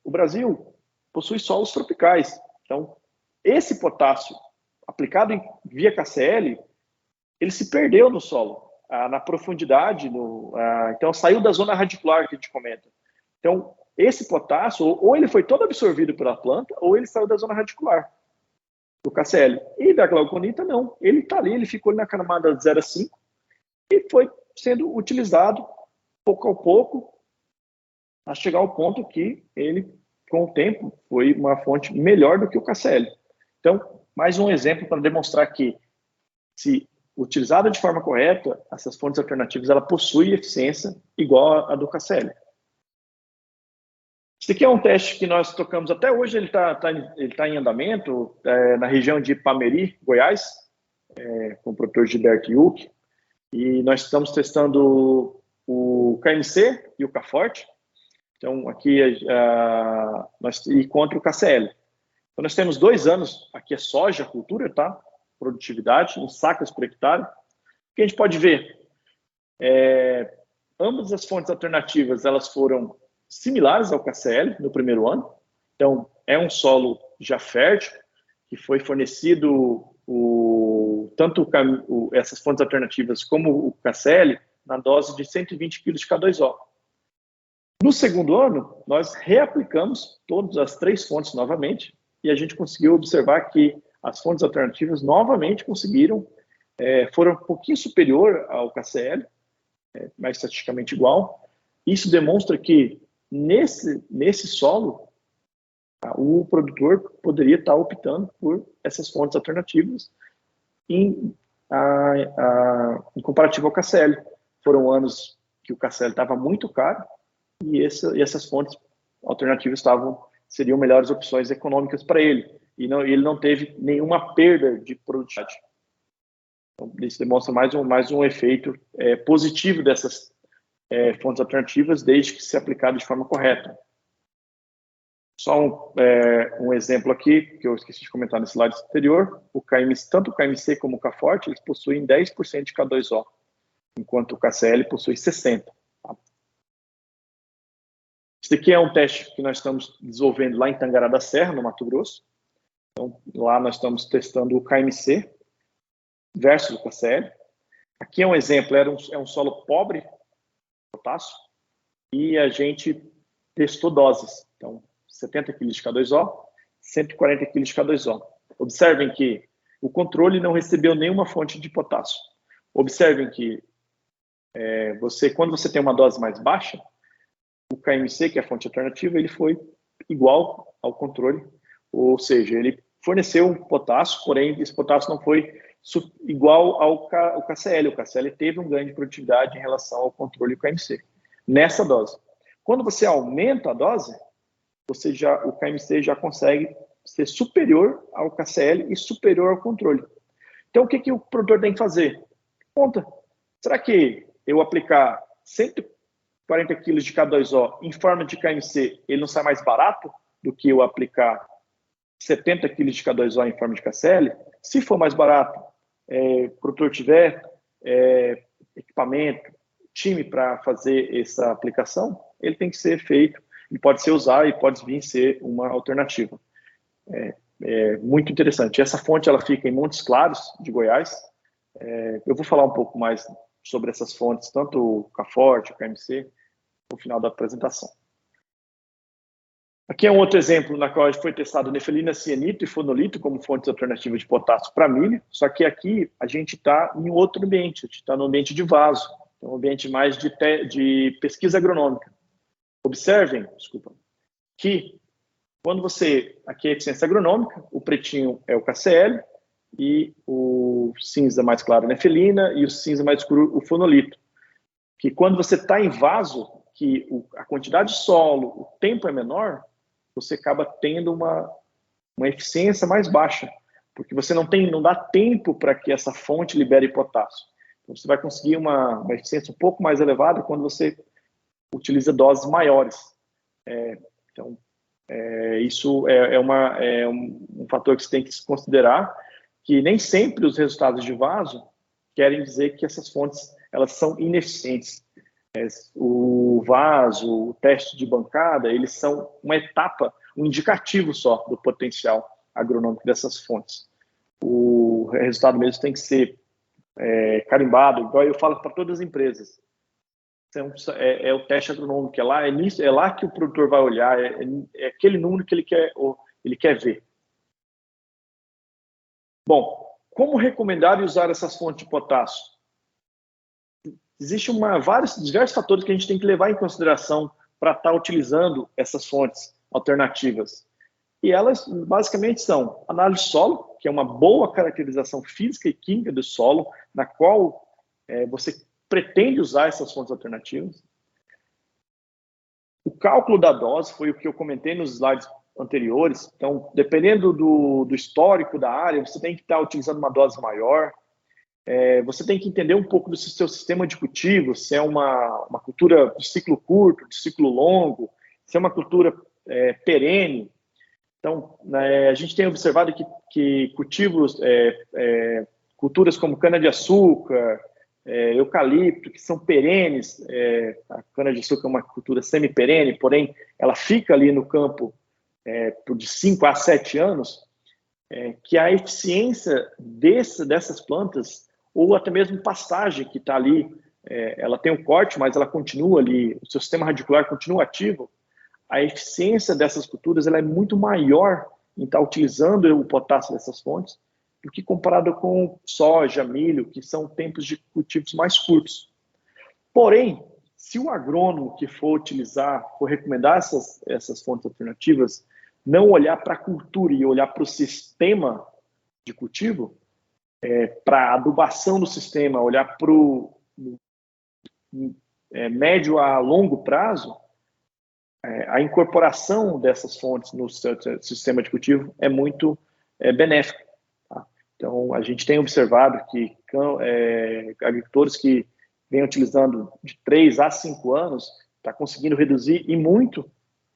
O Brasil possui solos tropicais. Então, esse potássio aplicado via KCl, ele se perdeu no solo, na profundidade, então saiu da zona radicular que a gente comenta. Então, esse potássio, ou ele foi todo absorvido pela planta, ou ele saiu da zona radicular do KCl. E da glauconita, não. Ele está ali, ele ficou na camada de 0 a 5 e foi sendo utilizado pouco a pouco, a chegar ao ponto que ele, com o tempo, foi uma fonte melhor do que o KCl. Então, mais um exemplo para demonstrar que Se utilizada de forma correta, essas fontes alternativas ela possuem eficiência igual à do KCl. Esse aqui é um teste que nós tocamos até hoje, ele tá em andamento na região de Ipameri, Goiás, com o produtor Gilberto Yuc, e nós estamos testando o KMC e o K-Forte. Então, aqui e contra o KCl. Então, nós temos 2 anos, aqui é soja, cultura, tá? Produtividade, em sacas por hectare. O que a gente pode ver? Ambas as fontes alternativas, elas foram similares ao KCl no primeiro ano. Então, é um solo já fértil, que foi fornecido tanto essas fontes alternativas como o KCl na dose de 120 kg de K2O. No segundo ano, nós reaplicamos todas as 3 fontes novamente e a gente conseguiu observar que as fontes alternativas novamente conseguiram, foram um pouquinho superior ao KCl, mas estatisticamente igual. Isso demonstra que nesse solo, o produtor poderia estar optando por essas fontes alternativas em comparativo ao KCl. Foram anos que o KCl estava muito caro e essas fontes alternativas seriam melhores opções econômicas para ele. E ele não teve nenhuma perda de produtividade. Então, isso demonstra mais um efeito positivo dessas fontes alternativas, desde que se aplicado de forma correta. Só um exemplo aqui, que eu esqueci de comentar nesse slide anterior, tanto o KMC como o K-Forte, eles possuem 10% de K2O, enquanto o KCl possui 60%. Tá? Esse aqui é um teste que nós estamos desenvolvendo lá em Tangará da Serra, no Mato Grosso. Então, lá nós estamos testando o KMC versus o KCl. Aqui é um exemplo, é um solo pobre em potássio e a gente testou doses. Então, 70 kg de K2O, 140 kg de K2O. Observem que o controle não recebeu nenhuma fonte de potássio. Observem que quando você tem uma dose mais baixa, o KMC, que é a fonte alternativa, ele foi igual ao controle, ou seja, ele forneceu um potássio, porém esse potássio não foi igual ao KCl. O KCl teve um ganho de produtividade em relação ao controle do KMC, nessa dose. Quando você aumenta a dose, o KMC já consegue ser superior ao KCl e superior ao controle. Então, o que o produtor tem que fazer? Conta. Será que eu aplicar 140 kg de K2O em forma de KMC, ele não sai mais barato do que eu aplicar 70 kg de K2O em forma de KCl? Se for mais barato, o produtor tiver equipamento, time para fazer essa aplicação, ele tem que ser feito, ele pode ser usado e pode vir ser uma alternativa. Muito interessante. Essa fonte ela fica em Montes Claros, de Goiás. Eu vou falar um pouco mais sobre essas fontes, tanto o K-Forte, o KMC, no final da apresentação. Aqui é um outro exemplo na qual foi testado nefelina, cianito e fonolito como fontes alternativas de potássio para milho, só que aqui a gente está em outro ambiente, a gente está no ambiente de vaso, um ambiente mais de pesquisa agronômica. Observem, que quando aqui é eficiência agronômica, o pretinho é o KCl e o cinza mais claro a nefelina e o cinza mais escuro o fonolito. Que quando você está em vaso, que a quantidade de solo, o tempo é menor, você acaba tendo uma eficiência mais baixa, porque você não dá tempo para que essa fonte libere potássio. Então, você vai conseguir uma eficiência um pouco mais elevada quando você utiliza doses maiores. Então, isso é um fator que você tem que considerar, que nem sempre os resultados de vaso querem dizer que essas fontes elas são ineficientes. O vaso, o teste de bancada, eles são uma etapa, um indicativo só do potencial agronômico dessas fontes. O resultado mesmo tem que ser carimbado, igual eu falo para todas as empresas. É o teste agronômico, é lá que o produtor vai olhar, é aquele número que ele quer ver. Bom, como recomendar e usar essas fontes de potássio? Existem diversos fatores que a gente tem que levar em consideração para estar utilizando essas fontes alternativas. E elas basicamente são análise de solo, que é uma boa caracterização física e química do solo, na qual você pretende usar essas fontes alternativas. O cálculo da dose foi o que eu comentei nos slides anteriores. Então, dependendo do histórico da área, você tem que estar utilizando uma dose maior. Você tem que entender um pouco do seu sistema de cultivo, se é uma cultura de ciclo curto, de ciclo longo, se é uma cultura perene. Então, a gente tem observado que cultivos, culturas como cana-de-açúcar, eucalipto, que são perenes, a cana-de-açúcar é uma cultura semi-perene, porém, ela fica ali no campo por de 5 a 7 anos, que a eficiência dessas plantas, ou até mesmo pastagem que está ali, ela tem um corte, mas ela continua ali, o seu sistema radicular continua ativo, a eficiência dessas culturas ela é muito maior em estar utilizando o potássio dessas fontes do que comparado com soja, milho, que são tempos de cultivos mais curtos. Porém, se o agrônomo que for recomendar essas fontes alternativas, não olhar para a cultura e olhar para o sistema de cultivo, para a adubação do sistema, olhar para o médio a longo prazo, a incorporação dessas fontes no sistema de cultivo é muito benéfica. Tá? Então, a gente tem observado que agricultores que vêm utilizando de 3 a 5 anos está conseguindo reduzir e muito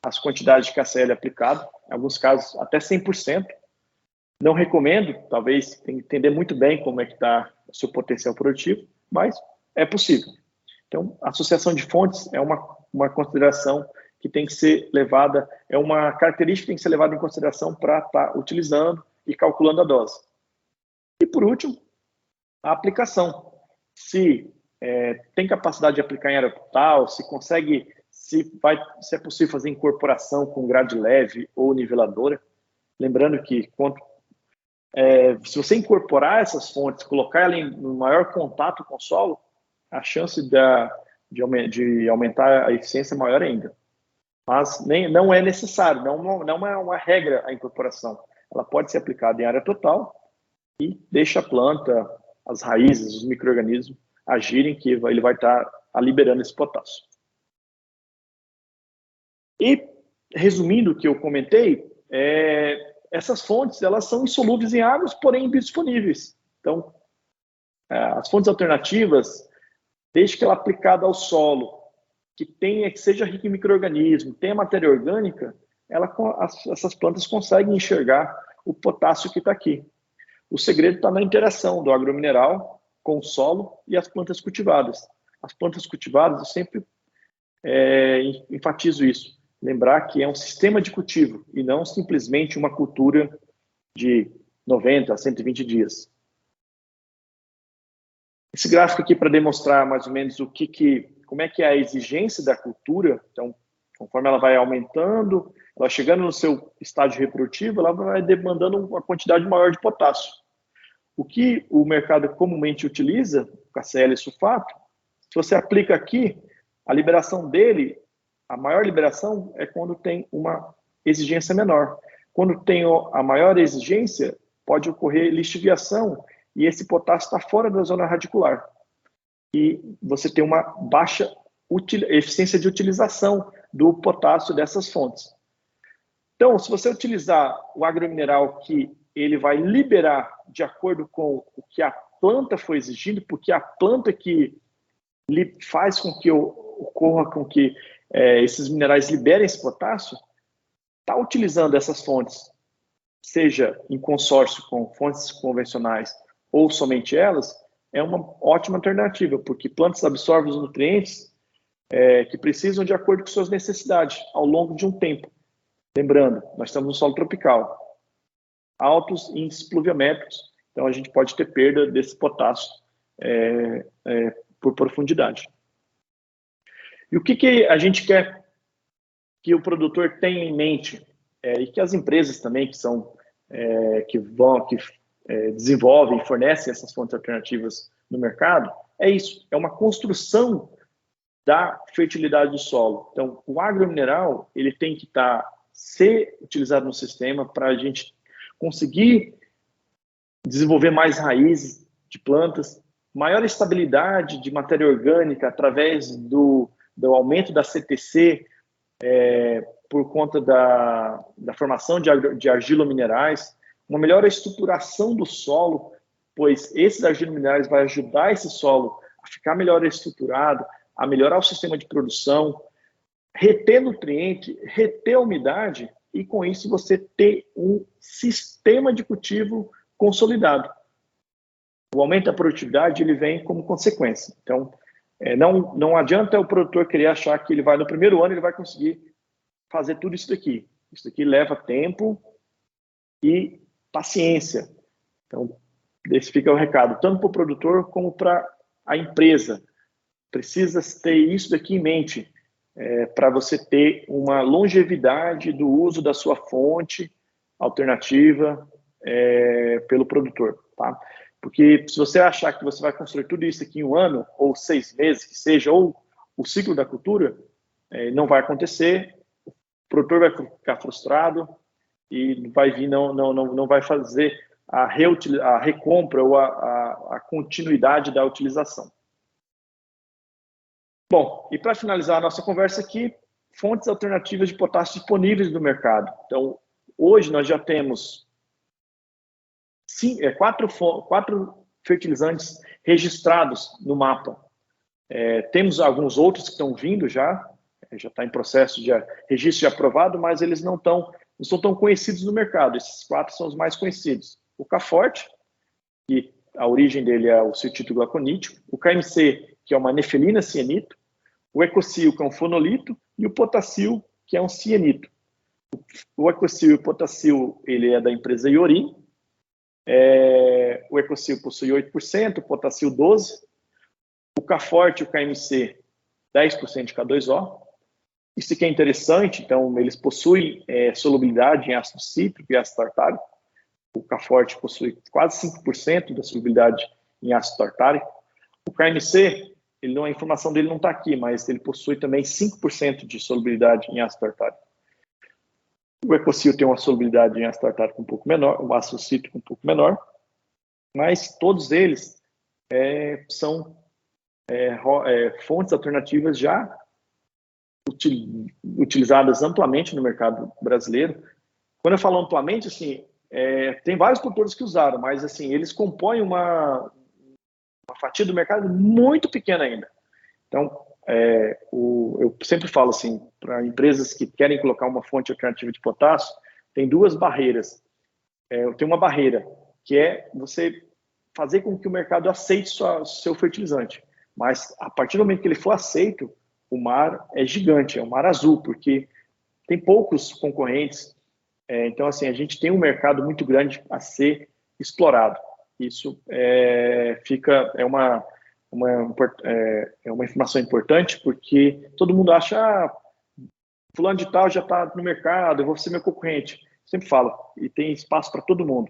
as quantidades de KCl aplicado, em alguns casos até 100%. Não recomendo, talvez tem que entender muito bem como é que está o seu potencial produtivo, mas é possível. Então, a associação de fontes é uma consideração que tem que ser levada, é uma característica que tem que ser levada em consideração para estar utilizando e calculando a dose. E por último, a aplicação. Se tem capacidade de aplicar em área total, se é possível fazer incorporação com grade leve ou niveladora. Lembrando que se você incorporar essas fontes, colocar ela no maior contato com o solo, a chance de aumentar a eficiência é maior ainda. Mas não é necessário, não é uma regra a incorporação. Ela pode ser aplicada em área total e deixa a planta, as raízes, os micro-organismos agirem, que ele vai estar liberando esse potássio. E, resumindo o que eu comentei, essas fontes elas são insolúveis em águas, porém biodisponíveis. Então, as fontes alternativas, desde que ela é aplicada ao solo, que seja rica em micro-organismo, tenha matéria orgânica, essas plantas conseguem enxergar o potássio que está aqui. O segredo está na interação do agromineral com o solo e as plantas cultivadas. As plantas cultivadas, eu sempre enfatizo isso. Lembrar que é um sistema de cultivo e não simplesmente uma cultura de 90 a 120 dias. Esse gráfico aqui para demonstrar mais ou menos como é que é a exigência da cultura. Então, conforme ela vai aumentando, ela chegando no seu estágio reprodutivo, ela vai demandando uma quantidade maior de potássio. O que o mercado comumente utiliza, o KCl sulfato, se você aplica aqui, a liberação dele, a maior liberação é quando tem uma exigência menor. Quando tem a maior exigência, pode ocorrer lixiviação e esse potássio está fora da zona radicular. E você tem uma baixa eficiência de utilização do potássio dessas fontes. Então, se você utilizar o agromineral que ele vai liberar de acordo com o que a planta foi exigindo, porque a planta que faz com que ocorra com que esses minerais liberem esse potássio, está utilizando essas fontes, seja em consórcio com fontes convencionais ou somente elas, é uma ótima alternativa, porque plantas absorvem os nutrientes que precisam de acordo com suas necessidades ao longo de um tempo. Lembrando, nós estamos no solo tropical, altos índices pluviométricos, então a gente pode ter perda desse potássio por profundidade. E o que a gente quer que o produtor tenha em mente, e que as empresas também que desenvolvem e fornecem essas fontes alternativas no mercado, é isso, é uma construção da fertilidade do solo. Então, o agromineral, ele tem que estar ser utilizado no sistema para a gente conseguir desenvolver mais raízes de plantas, maior estabilidade de matéria orgânica através do aumento da CTC, por conta da formação de argilominerais, uma melhor estruturação do solo, pois esses argilominerais vão ajudar esse solo a ficar melhor estruturado, a melhorar o sistema de produção, reter nutriente, reter umidade, e com isso você ter um sistema de cultivo consolidado. O aumento da produtividade ele vem como consequência. Então, não adianta o produtor querer achar que ele vai no primeiro ano ele vai conseguir fazer tudo isso daqui. Isso daqui leva tempo e paciência. Então, esse fica o recado, tanto para o produtor como para a empresa. Precisa ter isso daqui em mente, para você ter uma longevidade do uso da sua fonte alternativa pelo produtor, tá? Porque se você achar que você vai construir tudo isso aqui em 1 ano, ou 6 meses, que seja, ou o ciclo da cultura, não vai acontecer, o produtor vai ficar frustrado e não vai fazer a recompra ou a continuidade da utilização. Bom, e para finalizar a nossa conversa aqui, fontes alternativas de potássio disponíveis no mercado. Então, hoje nós já temos 4 fertilizantes registrados no mapa. Temos alguns outros que estão vindo já está em processo de registro de aprovado, mas eles não são tão conhecidos no mercado. Esses 4 são os mais conhecidos. O K-Forte, que a origem dele é o cianídrio glaconítico, o KMC, que é uma nefelina cianito, o Ecocil, que é um fonolito, e o Potacil, que é um cianito. O Ecocil e o Potacil, ele é da empresa Iorim. O Ecocil possui 8%, o Potacil 12%, o K-Forte e o KMC 10% de K2O. Isso aqui é interessante, então eles possuem solubilidade em ácido cítrico e ácido tartárico. O K-Forte possui quase 5% da solubilidade em ácido tartárico. O KMC, a informação dele não está aqui, mas ele possui também 5% de solubilidade em ácido tartárico. O Ecocil tem uma solubilidade em ácido tartárico um pouco menor, o ácido cítrico um pouco menor, mas todos eles são fontes alternativas já utilizadas amplamente no mercado brasileiro. Quando eu falo amplamente, assim, tem vários produtores que usaram, mas assim, eles compõem uma fatia do mercado muito pequena ainda. Então, eu sempre falo assim, para empresas que querem colocar uma fonte alternativa de potássio, tem 2 barreiras. Tem uma barreira, que é você fazer com que o mercado aceite seu fertilizante. Mas, a partir do momento que ele for aceito, o mar é gigante, é um mar azul, porque tem poucos concorrentes. Então, assim, a gente tem um mercado muito grande a ser explorado. Isso é uma informação importante, porque todo mundo acha, fulano de tal já está no mercado, eu vou ser meu concorrente. Sempre falo, e tem espaço para todo mundo.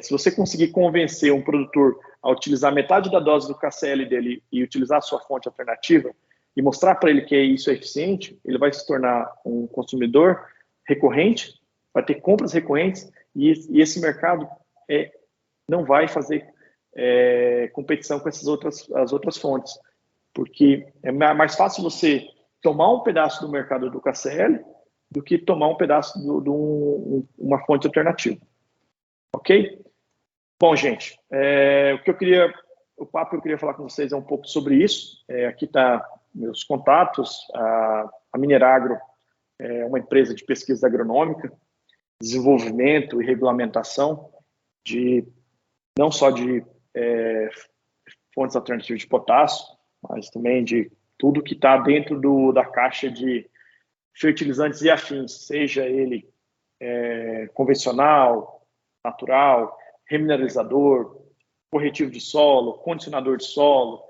Se você conseguir convencer um produtor a utilizar metade da dose do KCl dele e utilizar a sua fonte alternativa, e mostrar para ele que isso é eficiente, ele vai se tornar um consumidor recorrente, vai ter compras recorrentes, e esse mercado não vai fazer competição com as outras fontes, porque é mais fácil você tomar um pedaço do mercado do KCl do que tomar um pedaço de uma fonte alternativa. Ok? Bom, gente, o papo que eu queria falar com vocês é um pouco sobre isso. Aqui está meus contatos. A Mineragro é uma empresa de pesquisa agronômica, desenvolvimento e regulamentação não só de fontes alternativas de potássio, mas também de tudo que está dentro da caixa de fertilizantes e afins, seja ele convencional, natural, remineralizador, corretivo de solo, condicionador de solo,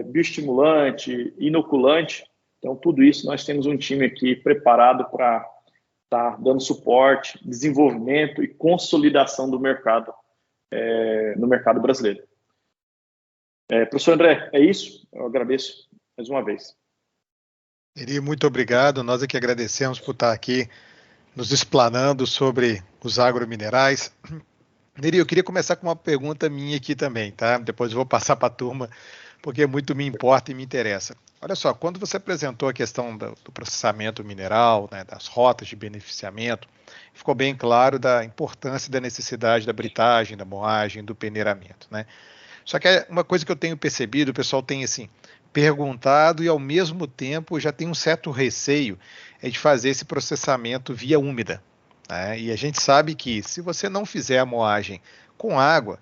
bioestimulante, inoculante. Então, tudo isso nós temos um time aqui preparado para estar dando suporte, desenvolvimento e consolidação do mercado no mercado brasileiro. Professor André, é isso. Eu agradeço mais uma vez. Neri, muito obrigado. Nós é que agradecemos por estar aqui nos explanando sobre os agrominerais. Neri, eu queria começar com uma pergunta minha aqui também, tá? Depois eu vou passar para a turma, porque muito me importa e me interessa. Olha só, quando você apresentou a questão do processamento mineral, né, das rotas de beneficiamento, ficou bem claro da importância e da necessidade da britagem, da moagem, do peneiramento, né? Só que uma coisa que eu tenho percebido, o pessoal tem assim perguntado e ao mesmo tempo já tem um certo receio é de fazer esse processamento via úmida, né? E a gente sabe que se você não fizer a moagem com água,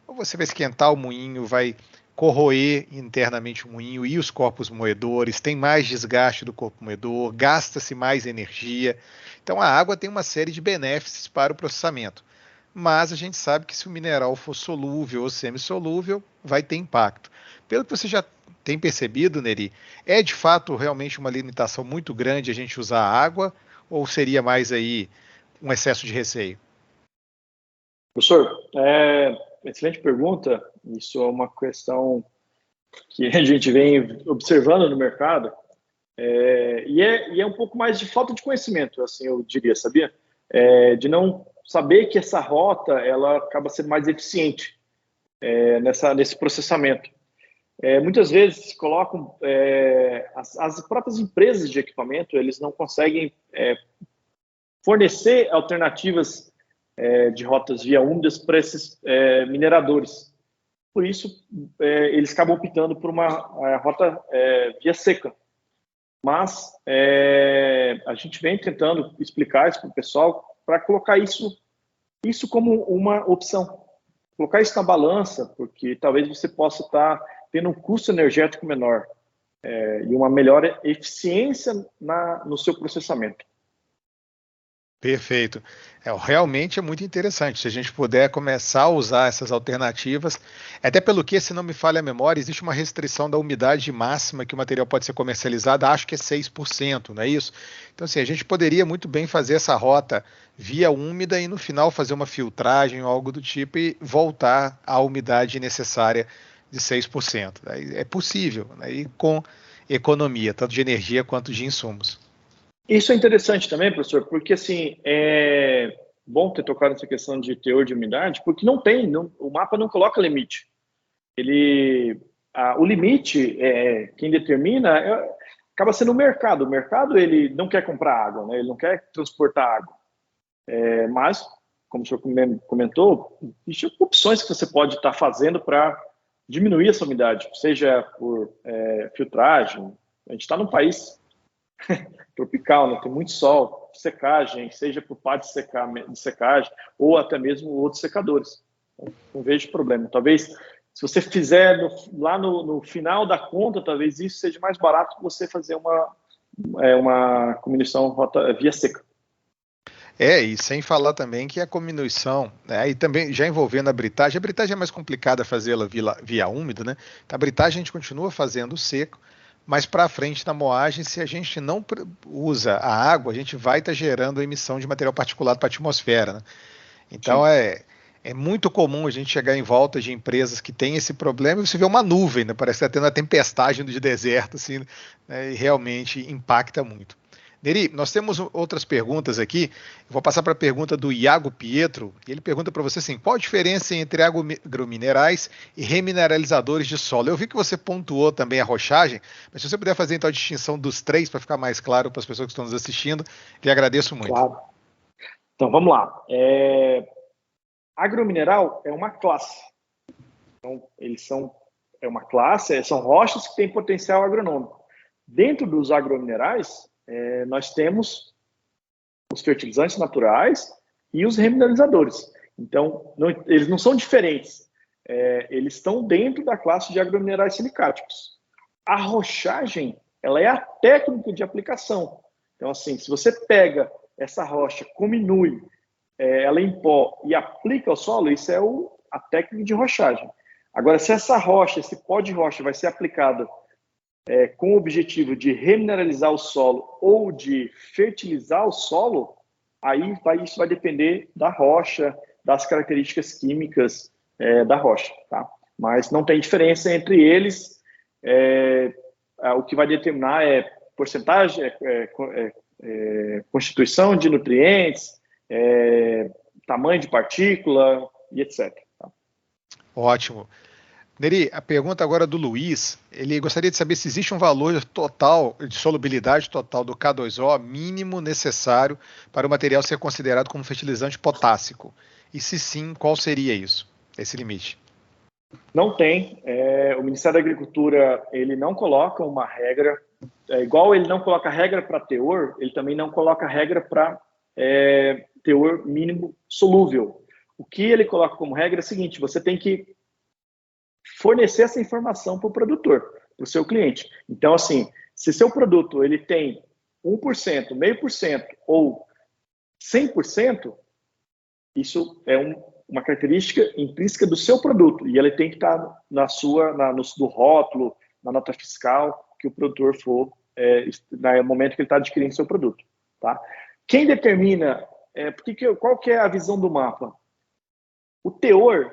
ou você vai esquentar o moinho, vai corroer internamente o moinho e os corpos moedores, tem mais desgaste do corpo moedor, gasta-se mais energia. Então a água tem uma série de benefícios para o processamento. Mas a gente sabe que se o mineral for solúvel ou semissolúvel, vai ter impacto. Pelo que você já tem percebido, Neri, é de fato realmente uma limitação muito grande a gente usar água, ou seria mais aí um excesso de receio? Professor, excelente pergunta. Isso é uma questão que a gente vem observando no mercado, e é um pouco mais de falta de conhecimento, assim, eu diria, sabia? De não saber que essa rota ela acaba sendo mais eficiente nesse processamento. Muitas vezes colocam as próprias empresas de equipamento, eles não conseguem fornecer alternativas de rotas via úmidas para esses mineradores. Por isso, eles acabam optando por uma rota via seca. Mas a gente vem tentando explicar isso para o pessoal para colocar isso como uma opção. Colocar isso na balança, porque talvez você possa estar tendo um custo energético menor e uma melhor eficiência no seu processamento. Perfeito. Realmente é muito interessante. Se a gente puder começar a usar essas alternativas, até pelo que, se não me falha a memória, existe uma restrição da umidade máxima que o material pode ser comercializado, acho que é 6%, não é isso? Então, assim, a gente poderia muito bem fazer essa rota via úmida e no final fazer uma filtragem ou algo do tipo e voltar à umidade necessária de 6%. É possível, né? E com economia, tanto de energia quanto de insumos. Isso é interessante também, professor, porque assim, é bom ter tocado nessa questão de teor de umidade, porque o mapa não coloca limite. O limite, quem determina, acaba sendo o mercado. O mercado, ele não quer comprar água, né? Ele não quer transportar água. Mas, como o senhor comentou, existem opções que você pode estar fazendo para diminuir essa umidade, seja por filtragem. A gente está num país tropical, né? Tem muito sol, secagem, seja por parte de secagem ou até mesmo outros secadores. Não vejo problema. Talvez, se você fizer lá no final da conta, talvez isso seja mais barato que você fazer uma combinação rota via seca. E sem falar também que a comminuição, né, e também já envolvendo a britagem é mais complicada fazê-la via úmido, né? Então, a britagem a gente continua fazendo seco, mas para frente na moagem, se a gente não usa a água, a gente vai estar gerando emissão de material particulado para a atmosfera, né? Então Sim. é muito comum a gente chegar em volta de empresas que têm esse problema e você vê uma nuvem, né? Parece que está tendo uma tempestade de deserto, assim, né? E realmente impacta muito. Neri, nós temos outras perguntas aqui. Eu vou passar para a pergunta do Iago Pietro. Ele pergunta para você assim: qual a diferença entre agrominerais e remineralizadores de solo? Eu vi que você pontuou também a rochagem, mas se você puder fazer então a distinção dos três para ficar mais claro para as pessoas que estão nos assistindo, lhe agradeço muito. Claro. Então, vamos lá. Agromineral é uma classe. Então, é uma classe, são rochas que têm potencial agronômico. Dentro dos agrominerais, nós temos os fertilizantes naturais e os remineralizadores. Então, eles não são diferentes. Eles estão dentro da classe de agrominerais silicáticos. A rochagem, ela é a técnica de aplicação. Então, assim, se você pega essa rocha, cominui ela em pó e aplica ao solo, isso é a técnica de rochagem. Agora, se essa rocha, esse pó de rocha vai ser aplicado com o objetivo de remineralizar o solo ou de fertilizar o solo, aí isso vai depender da rocha, das características químicas da rocha, tá? Mas não tem diferença entre eles. O que vai determinar é porcentagem, constituição de nutrientes, tamanho de partícula e etc. Tá? Ótimo. Neri, a pergunta agora do Luiz, ele gostaria de saber se existe um valor total, de solubilidade total do K2O mínimo necessário para o material ser considerado como fertilizante potássico. E se sim, qual seria isso, esse limite? Não tem. O Ministério da Agricultura, ele não coloca uma regra, igual ele não coloca regra para teor, ele também não coloca regra para teor mínimo solúvel. O que ele coloca como regra é o seguinte, você tem que fornecer essa informação para o produtor, para o seu cliente. Então, assim, se seu produto ele tem 1%, 0,5% ou 100%, isso é uma característica intrínseca do seu produto e ele tem que estar no rótulo, na nota fiscal que o produtor for no momento que ele está adquirindo seu produto. Tá? Quem determina, qual que é a visão do mapa? O teor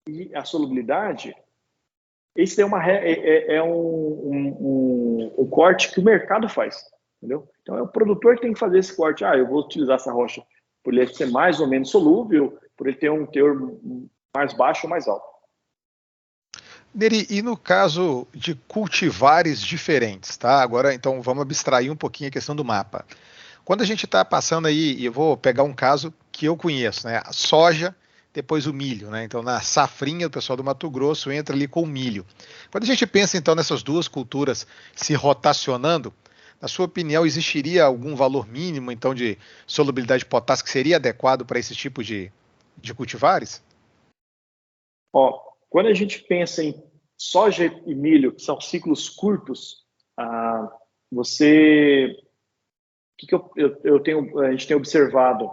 e a solubilidade, esse é um corte que o mercado faz, entendeu? Então é o produtor que tem que fazer esse corte. Eu vou utilizar essa rocha por ele ser mais ou menos solúvel, por ele ter um teor mais baixo ou mais alto. Neri, e no caso de cultivares diferentes, tá? Agora, então, vamos abstrair um pouquinho a questão do mapa. Quando a gente está passando aí, e eu vou pegar um caso que eu conheço, né? A soja, depois o milho, né? Então, na safrinha, o pessoal do Mato Grosso entra ali com o milho. Quando a gente pensa, então, nessas duas culturas se rotacionando, na sua opinião, existiria algum valor mínimo, então, de solubilidade de potássio que seria adequado para esse tipo de cultivares? Quando a gente pensa em soja e milho, que são ciclos curtos, a gente tem observado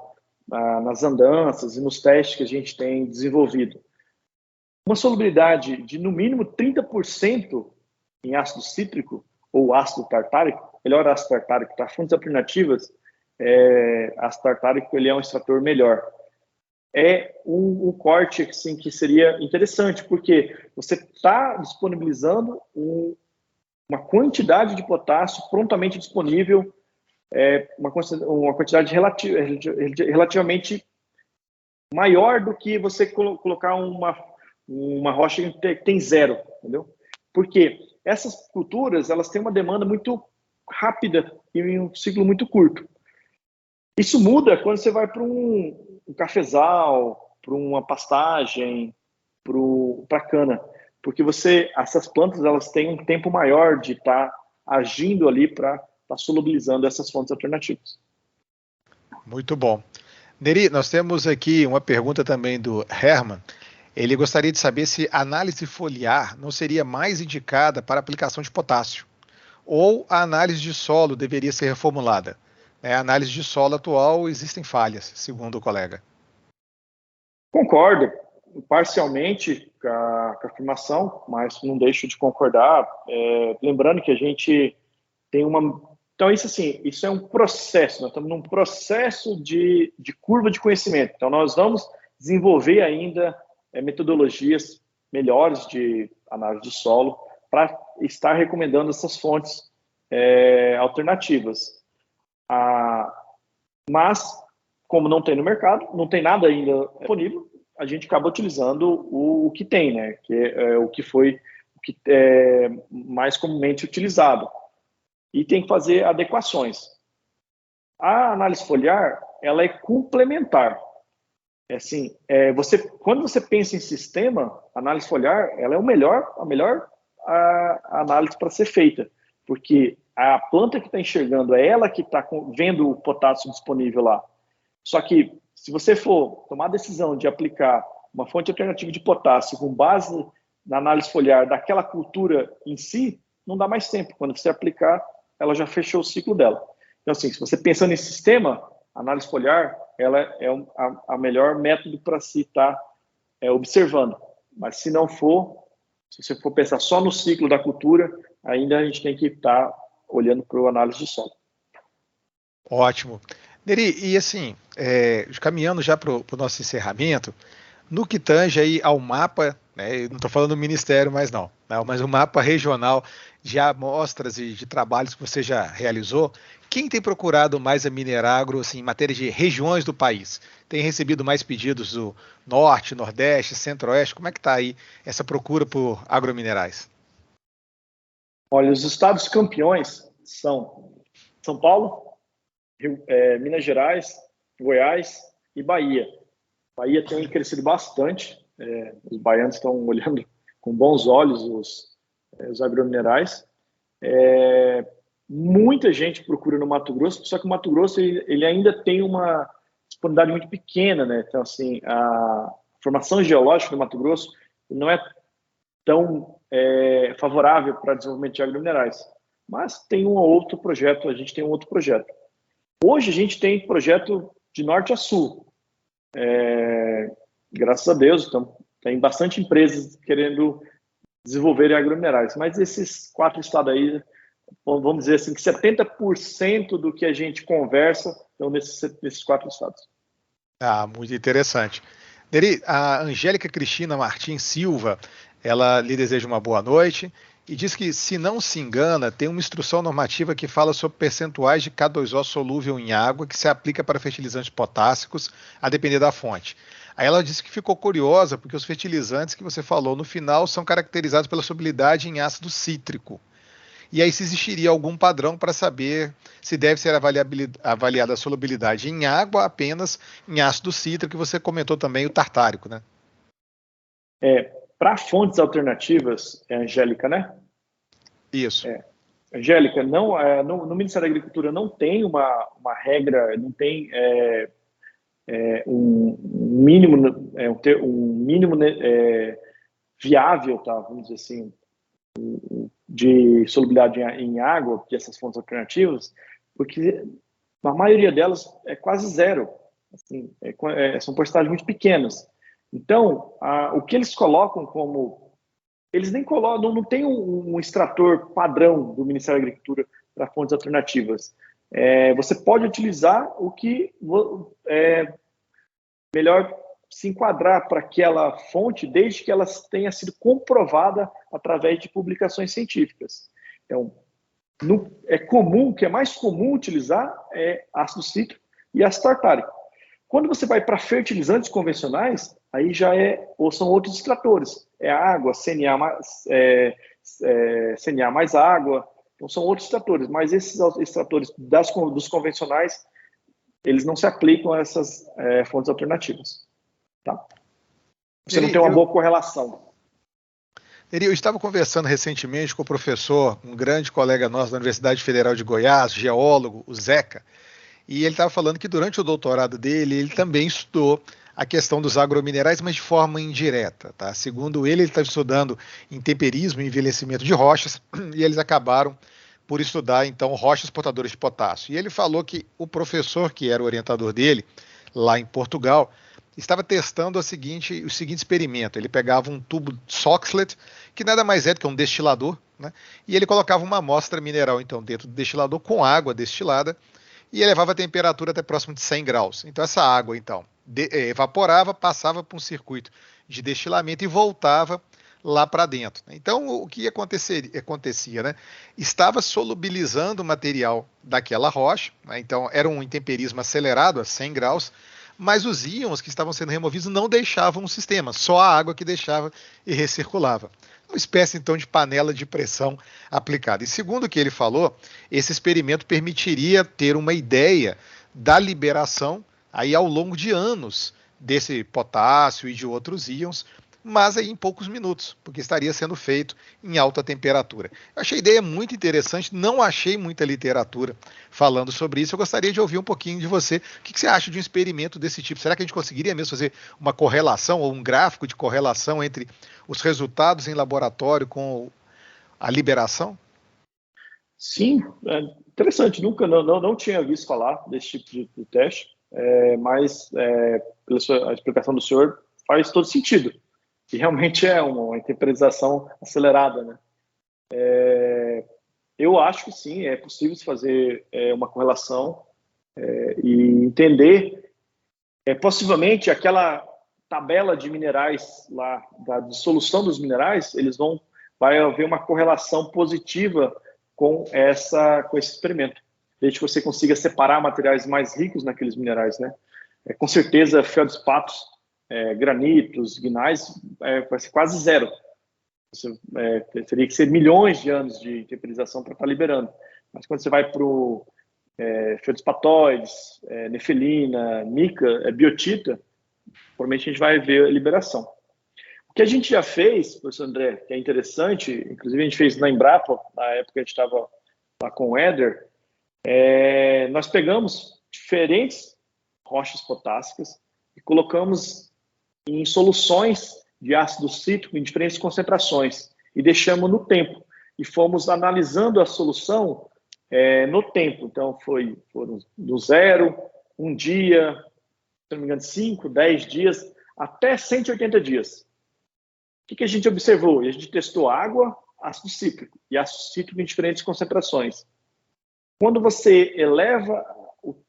nas andanças e nos testes que a gente tem desenvolvido. Uma solubilidade de, no mínimo, 30% em ácido cítrico ou ácido tartárico, melhor ácido tartárico, para fontes alternativas, ácido tartárico ele é um extrator melhor. É um corte assim, que seria interessante, porque você está disponibilizando uma quantidade de potássio prontamente disponível, uma quantidade relativamente maior do que você colocar uma rocha que tem zero, entendeu? Porque essas culturas elas têm uma demanda muito rápida e um ciclo muito curto. Isso muda quando você vai para um cafezal, para uma pastagem, para cana, porque essas plantas elas têm um tempo maior de estar agindo ali para estar solubilizando essas fontes alternativas. Muito bom. Neri, nós temos aqui uma pergunta também do Herman. Ele gostaria de saber se a análise foliar não seria mais indicada para aplicação de potássio, ou a análise de solo deveria ser reformulada. A análise de solo atual existem falhas, segundo o colega. Concordo parcialmente com a afirmação, mas não deixo de concordar. Lembrando que a gente tem Então, isso é um processo, nós estamos num processo de curva de conhecimento. Então, nós vamos desenvolver ainda metodologias melhores de análise de solo para estar recomendando essas fontes alternativas. Mas, como não tem no mercado, não tem nada ainda disponível, a gente acaba utilizando o que tem, né? Que é o que é mais comumente utilizado. E tem que fazer adequações. A análise foliar, ela é complementar. Quando você pensa em sistema, a análise foliar, ela é a melhor análise para ser feita, porque a planta que está enxergando é ela que está vendo o potássio disponível lá. Só que, se você for tomar a decisão de aplicar uma fonte alternativa de potássio com base na análise foliar daquela cultura em si, não dá mais tempo. Quando você aplicar, ela já fechou o ciclo dela. Então, assim, se você pensando em sistema, a análise foliar ela é a melhor método para se estar observando. Mas se você for pensar só no ciclo da cultura, ainda a gente tem que estar olhando para a análise de solo. Ótimo. Neri, e assim, caminhando já para o nosso encerramento, no que tange aí ao mapa, né, eu não estou falando do Ministério mais não, Não, mas o mapa regional de amostras e de trabalhos que você já realizou, quem tem procurado mais a Mineragro assim, em matéria de regiões do país? Tem recebido mais pedidos do Norte, Nordeste, Centro-Oeste? Como é que está aí essa procura por agrominerais? Olha, os estados campeões são São Paulo, Minas Gerais, Goiás e Bahia. Bahia tem crescido bastante, os baianos estão olhando com bons olhos os agrominerais. Muita gente procura no Mato Grosso, só que o Mato Grosso ele ainda tem uma disponibilidade muito pequena, né? Então, assim, a formação geológica do Mato Grosso não é tão favorável para o desenvolvimento de agrominerais. Mas tem um outro projeto, a gente tem um outro projeto. Hoje a gente tem projeto de norte a sul. Graças a Deus, então, tem bastante empresas querendo desenvolver agrominerais. Mas esses 4 estados aí, vamos dizer assim, que 70% do que a gente conversa estão nesses 4 estados. Ah, muito interessante. Neri, a Angélica Cristina Martins Silva, ela lhe deseja uma boa noite e diz que, se não se engana, tem uma instrução normativa que fala sobre percentuais de K2O solúvel em água que se aplica para fertilizantes potássicos, a depender da fonte. Aí ela disse que ficou curiosa porque os fertilizantes que você falou no final são caracterizados pela solubilidade em ácido cítrico. E aí se existiria algum padrão para saber se deve ser avaliada a solubilidade em água apenas em ácido cítrico, que você comentou também o tartárico, né? Para fontes alternativas, Angélica, né? Isso. Angélica, não, no Ministério da Agricultura não tem uma regra, não tem um mínimo, um mínimo viável, tá? Vamos dizer assim, de solubilidade em água dessas fontes alternativas, porque a maioria delas é quase zero. Assim, são porcentagens muito pequenas. Então, o que eles colocam como... Eles nem colocam, não tem um extrator padrão do Ministério da Agricultura para fontes alternativas. Você pode utilizar o que melhor se enquadrar para aquela fonte, desde que ela tenha sido comprovada através de publicações científicas. Então, o que é mais comum utilizar é ácido cítrico e ácido tartárico. Quando você vai para fertilizantes convencionais, aí ou são outros extratores. É água, CNA mais água, então são outros extratores. Mas esses extratores dos convencionais, eles não se aplicam a essas fontes alternativas. Tá? Você não tem uma boa correlação. Eu estava conversando recentemente com o professor, um grande colega nosso da Universidade Federal de Goiás, geólogo, o Zeca, e ele estava falando que durante o doutorado dele, ele também estudou a questão dos agrominerais, mas de forma indireta. Tá? Segundo ele estava estudando intemperismo e envelhecimento de rochas, e eles acabaram por estudar, então, rochas portadoras de potássio. E ele falou que o professor, que era o orientador dele, lá em Portugal, estava testando o seguinte experimento. Ele pegava um tubo Soxhlet, que nada mais é do que um destilador, né? E ele colocava uma amostra mineral, então, dentro do destilador com água destilada, e elevava a temperatura até próximo de 100 graus. Então, essa água, então, evaporava, passava por um circuito de destilamento e voltava lá para dentro. Então, o que acontecia, né? Estava solubilizando o material daquela rocha, né? Então, era um intemperismo acelerado a 100 graus, mas os íons que estavam sendo removidos não deixavam o sistema, só a água que deixava e recirculava. Uma espécie, então, de panela de pressão aplicada. E segundo o que ele falou, esse experimento permitiria ter uma ideia da liberação aí ao longo de anos desse potássio e de outros íons, mas aí em poucos minutos, porque estaria sendo feito em alta temperatura. Eu achei a ideia muito interessante, não achei muita literatura falando sobre isso. Eu gostaria de ouvir um pouquinho de você. O que você acha de um experimento desse tipo? Será que a gente conseguiria mesmo fazer uma correlação ou um gráfico de correlação entre os resultados em laboratório com a liberação? Sim, interessante. Nunca, não tinha visto falar desse tipo de teste, mas pela a explicação do senhor faz todo sentido. E realmente é uma temperização acelerada, né? Eu acho que sim, é possível se fazer uma correlação e entender, possivelmente, aquela tabela de minerais lá, da dissolução dos minerais, eles vão vai haver uma correlação positiva com esse experimento, desde que você consiga separar materiais mais ricos naqueles minerais, né? Com certeza, feldspatos, granitos, guinais, vai ser quase zero. Teria que ser milhões de anos de temperização para estar liberando. Mas quando você vai para o feldspatóides, nefelina, mica, biotita, provavelmente a gente vai ver a liberação. O que a gente já fez, professor André, que é interessante, inclusive a gente fez na Embrapa, na época que a gente estava lá com o Éder, nós pegamos diferentes rochas potássicas e colocamos em soluções de ácido cítrico em diferentes concentrações e deixamos no tempo. E fomos analisando a solução no tempo. Então, foram do 0, 1 dia, se não me engano, 5, 10 dias, até 180 dias. O que a gente observou? A gente testou água, ácido cítrico e ácido cítrico em diferentes concentrações. Quando você eleva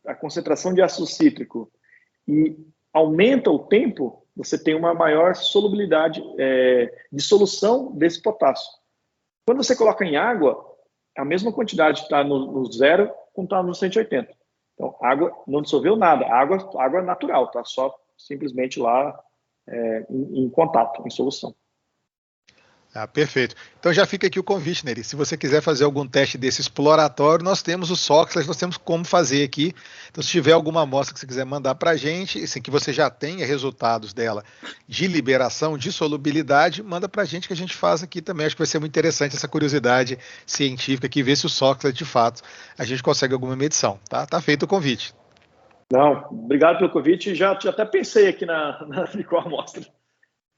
a concentração de ácido cítrico e aumenta o tempo, você tem uma maior solubilidade de solução desse potássio. Quando você coloca em água, a mesma quantidade está no 0 como está no 180. Então, a água não dissolveu nada. A água natural, está só simplesmente lá em contato, em solução. Perfeito. Então já fica aqui o convite, Neri. Se você quiser fazer algum teste desse exploratório, nós temos o Sócrates, nós temos como fazer aqui. Então, se tiver alguma amostra que você quiser mandar para a gente, assim, que você já tenha resultados dela de liberação, de solubilidade, manda para a gente que a gente faz aqui também. Acho que vai ser muito interessante essa curiosidade científica aqui, ver se o Sócrates, de fato, a gente consegue alguma medição. Tá feito o convite. Não, obrigado pelo convite. Já até pensei aqui na qual amostra.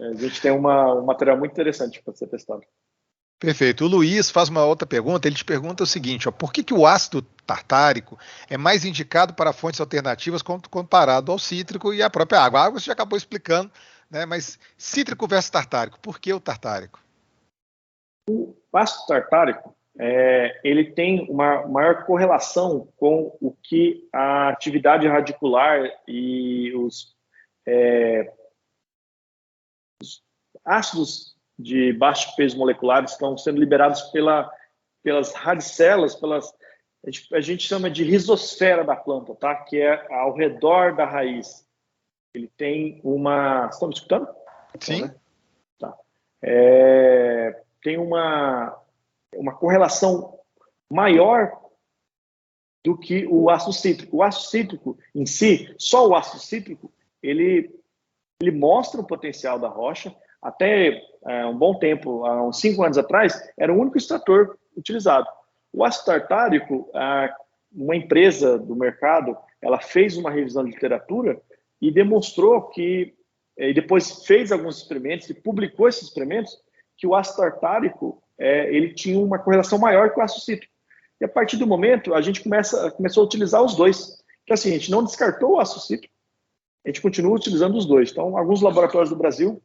A gente tem um material muito interessante para ser testado. Perfeito. O Luiz faz uma outra pergunta. Ele te pergunta o seguinte: por que o ácido tartárico é mais indicado para fontes alternativas comparado ao cítrico e à própria água? A água você já acabou explicando, né? Mas cítrico versus tartárico, por que o tartárico? O ácido tartárico ele tem uma maior correlação com o que a atividade radicular e os ácidos de baixo peso molecular estão sendo liberados pelas radicelas, a gente chama de rizosfera da planta, tá? Que é ao redor da raiz. Ele tem Estão me escutando? Sim. Então, né? Tá. Tem uma correlação maior do que o ácido cítrico. O ácido cítrico em si, só o ácido cítrico, ele mostra o potencial da rocha. Até um bom tempo, há uns 5 anos atrás, era o único extrator utilizado. O ácido tartárico, uma empresa do mercado, ela fez uma revisão de literatura e demonstrou que, e depois fez alguns experimentos e publicou esses experimentos, que o ácido tartárico ele tinha uma correlação maior que o ácido cítrico. E a partir do momento, a gente começou a utilizar os dois. Então, assim, a gente não descartou o ácido cítrico, a gente continua utilizando os dois. Então, alguns laboratórios do Brasil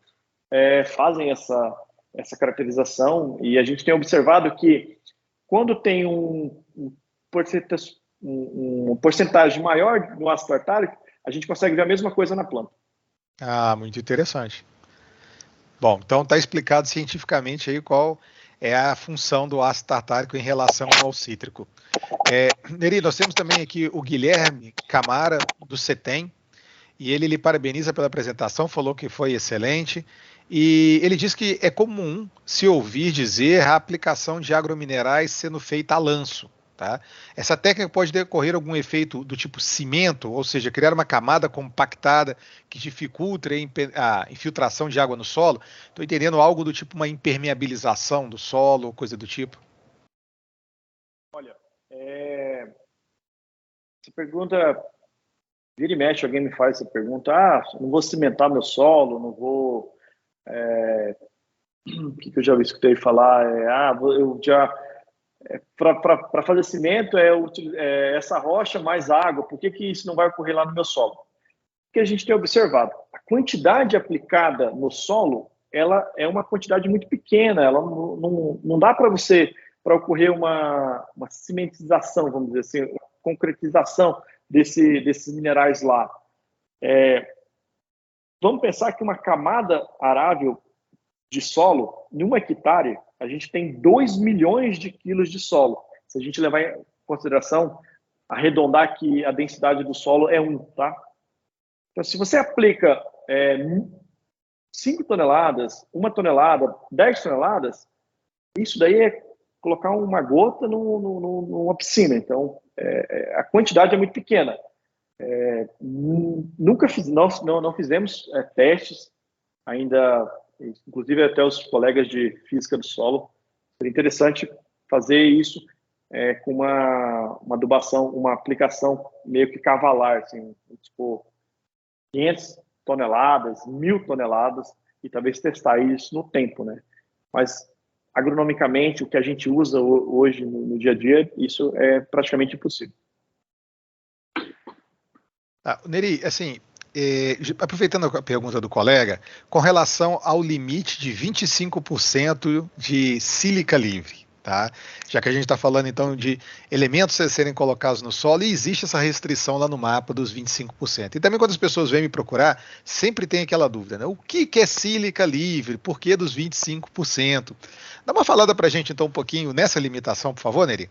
fazem essa caracterização e a gente tem observado que quando tem uma porcentagem maior no ácido tartárico, a gente consegue ver a mesma coisa na planta. Muito interessante. Bom, então está explicado cientificamente aí qual é a função do ácido tartárico em relação ao cítrico. Neri, nós temos também aqui o Guilherme Camara, do CETEM, e ele lhe parabeniza pela apresentação, falou que foi excelente, e ele diz que é comum se ouvir dizer a aplicação de agrominerais sendo feita a lanço. Tá? Essa técnica pode decorrer algum efeito do tipo cimento, ou seja, criar uma camada compactada que dificulte a infiltração de água no solo? Estou entendendo algo do tipo uma impermeabilização do solo, coisa do tipo. Olha, essa pergunta, vira e mexe, alguém me faz essa pergunta, não vou cimentar meu solo, não vou... o que eu já escutei falar? Eu já... Para fazer cimento essa rocha mais água, por que isso não vai ocorrer lá no meu solo? Porque a gente tem observado, a quantidade aplicada no solo, ela é uma quantidade muito pequena, ela não dá para ocorrer uma cimentização, vamos dizer assim, uma concretização desses minerais lá. Vamos pensar que uma camada arável de solo, em 1 hectare, a gente tem 2 milhões de quilos de solo. Se a gente levar em consideração, arredondar que a densidade do solo é 1, tá? Então, se você aplica 5 toneladas, 1 tonelada, 10 toneladas, isso daí é colocar uma gota numa piscina. Então, a quantidade é muito pequena. Não fizemos testes ainda, inclusive até os colegas de física do solo. Seria interessante fazer isso com uma adubação, uma aplicação meio que cavalar, assim, tipo 500 toneladas, 1.000 toneladas, e talvez testar isso no tempo, né? Mas, agronomicamente, o que a gente usa hoje no dia a dia, isso é praticamente impossível. Neri, assim, aproveitando a pergunta do colega, com relação ao limite de 25% de sílica livre, tá? Já que a gente está falando, então, de elementos a serem colocados no solo, e existe essa restrição lá no mapa dos 25%. E também quando as pessoas vêm me procurar, sempre tem aquela dúvida, né? O que é sílica livre? Por que dos 25%? Dá uma falada para a gente, então, um pouquinho nessa limitação, por favor, Neri.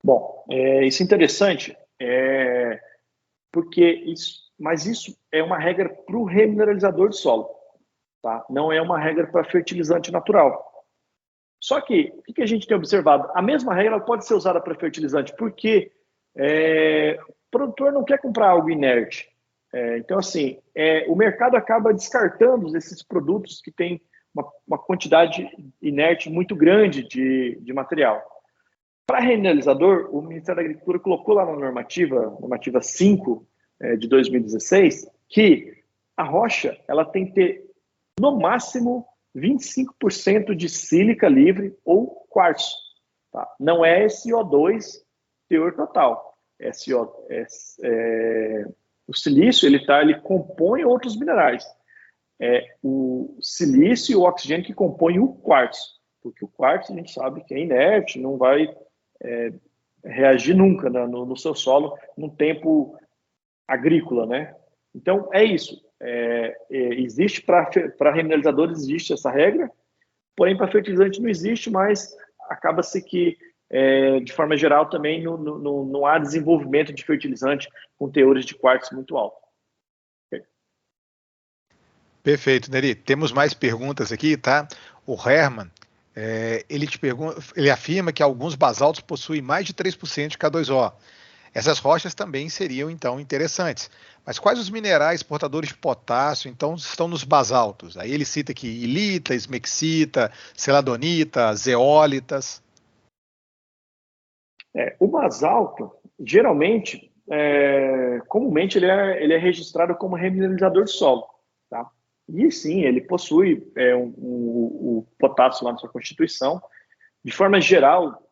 Bom, isso é interessante, porque isso é uma regra para o remineralizador de solo, tá? Não é uma regra para fertilizante natural. Só que, o que a gente tem observado? A mesma regra pode ser usada para fertilizante, porque o produtor não quer comprar algo inerte. Então, assim, o mercado acaba descartando esses produtos que têm uma quantidade inerte muito grande de material. Para remineralizador, o Ministério da Agricultura colocou lá na normativa 5 de 2016, que a rocha ela tem que ter, no máximo, 25% de sílica livre ou quartzo. Tá? Não é SO2 teor total. O silício ele compõe outros minerais. O silício e o oxigênio que compõem o quartzo. Porque o quartzo a gente sabe que é inerte, não vai reagir nunca no seu solo num tempo agrícola, né? Então, é isso. Existe para remineralizadores, existe essa regra, porém para fertilizante não existe, mas acaba-se que, de forma geral, também não há desenvolvimento de fertilizante com teores de quartzo muito alto. Okay. Perfeito, Neri. Temos mais perguntas aqui, tá? O Herman, ele afirma que alguns basaltos possuem mais de 3% de K2O. Essas rochas também seriam, então, interessantes. Mas quais os minerais portadores de potássio, então, estão nos basaltos? Aí ele cita aqui ilita, esmexita, celadonita, zeólitas. O basalto, geralmente, comumente, ele é registrado como remineralizador de solo. Tá? E sim, ele possui o potássio lá na sua constituição. De forma geral,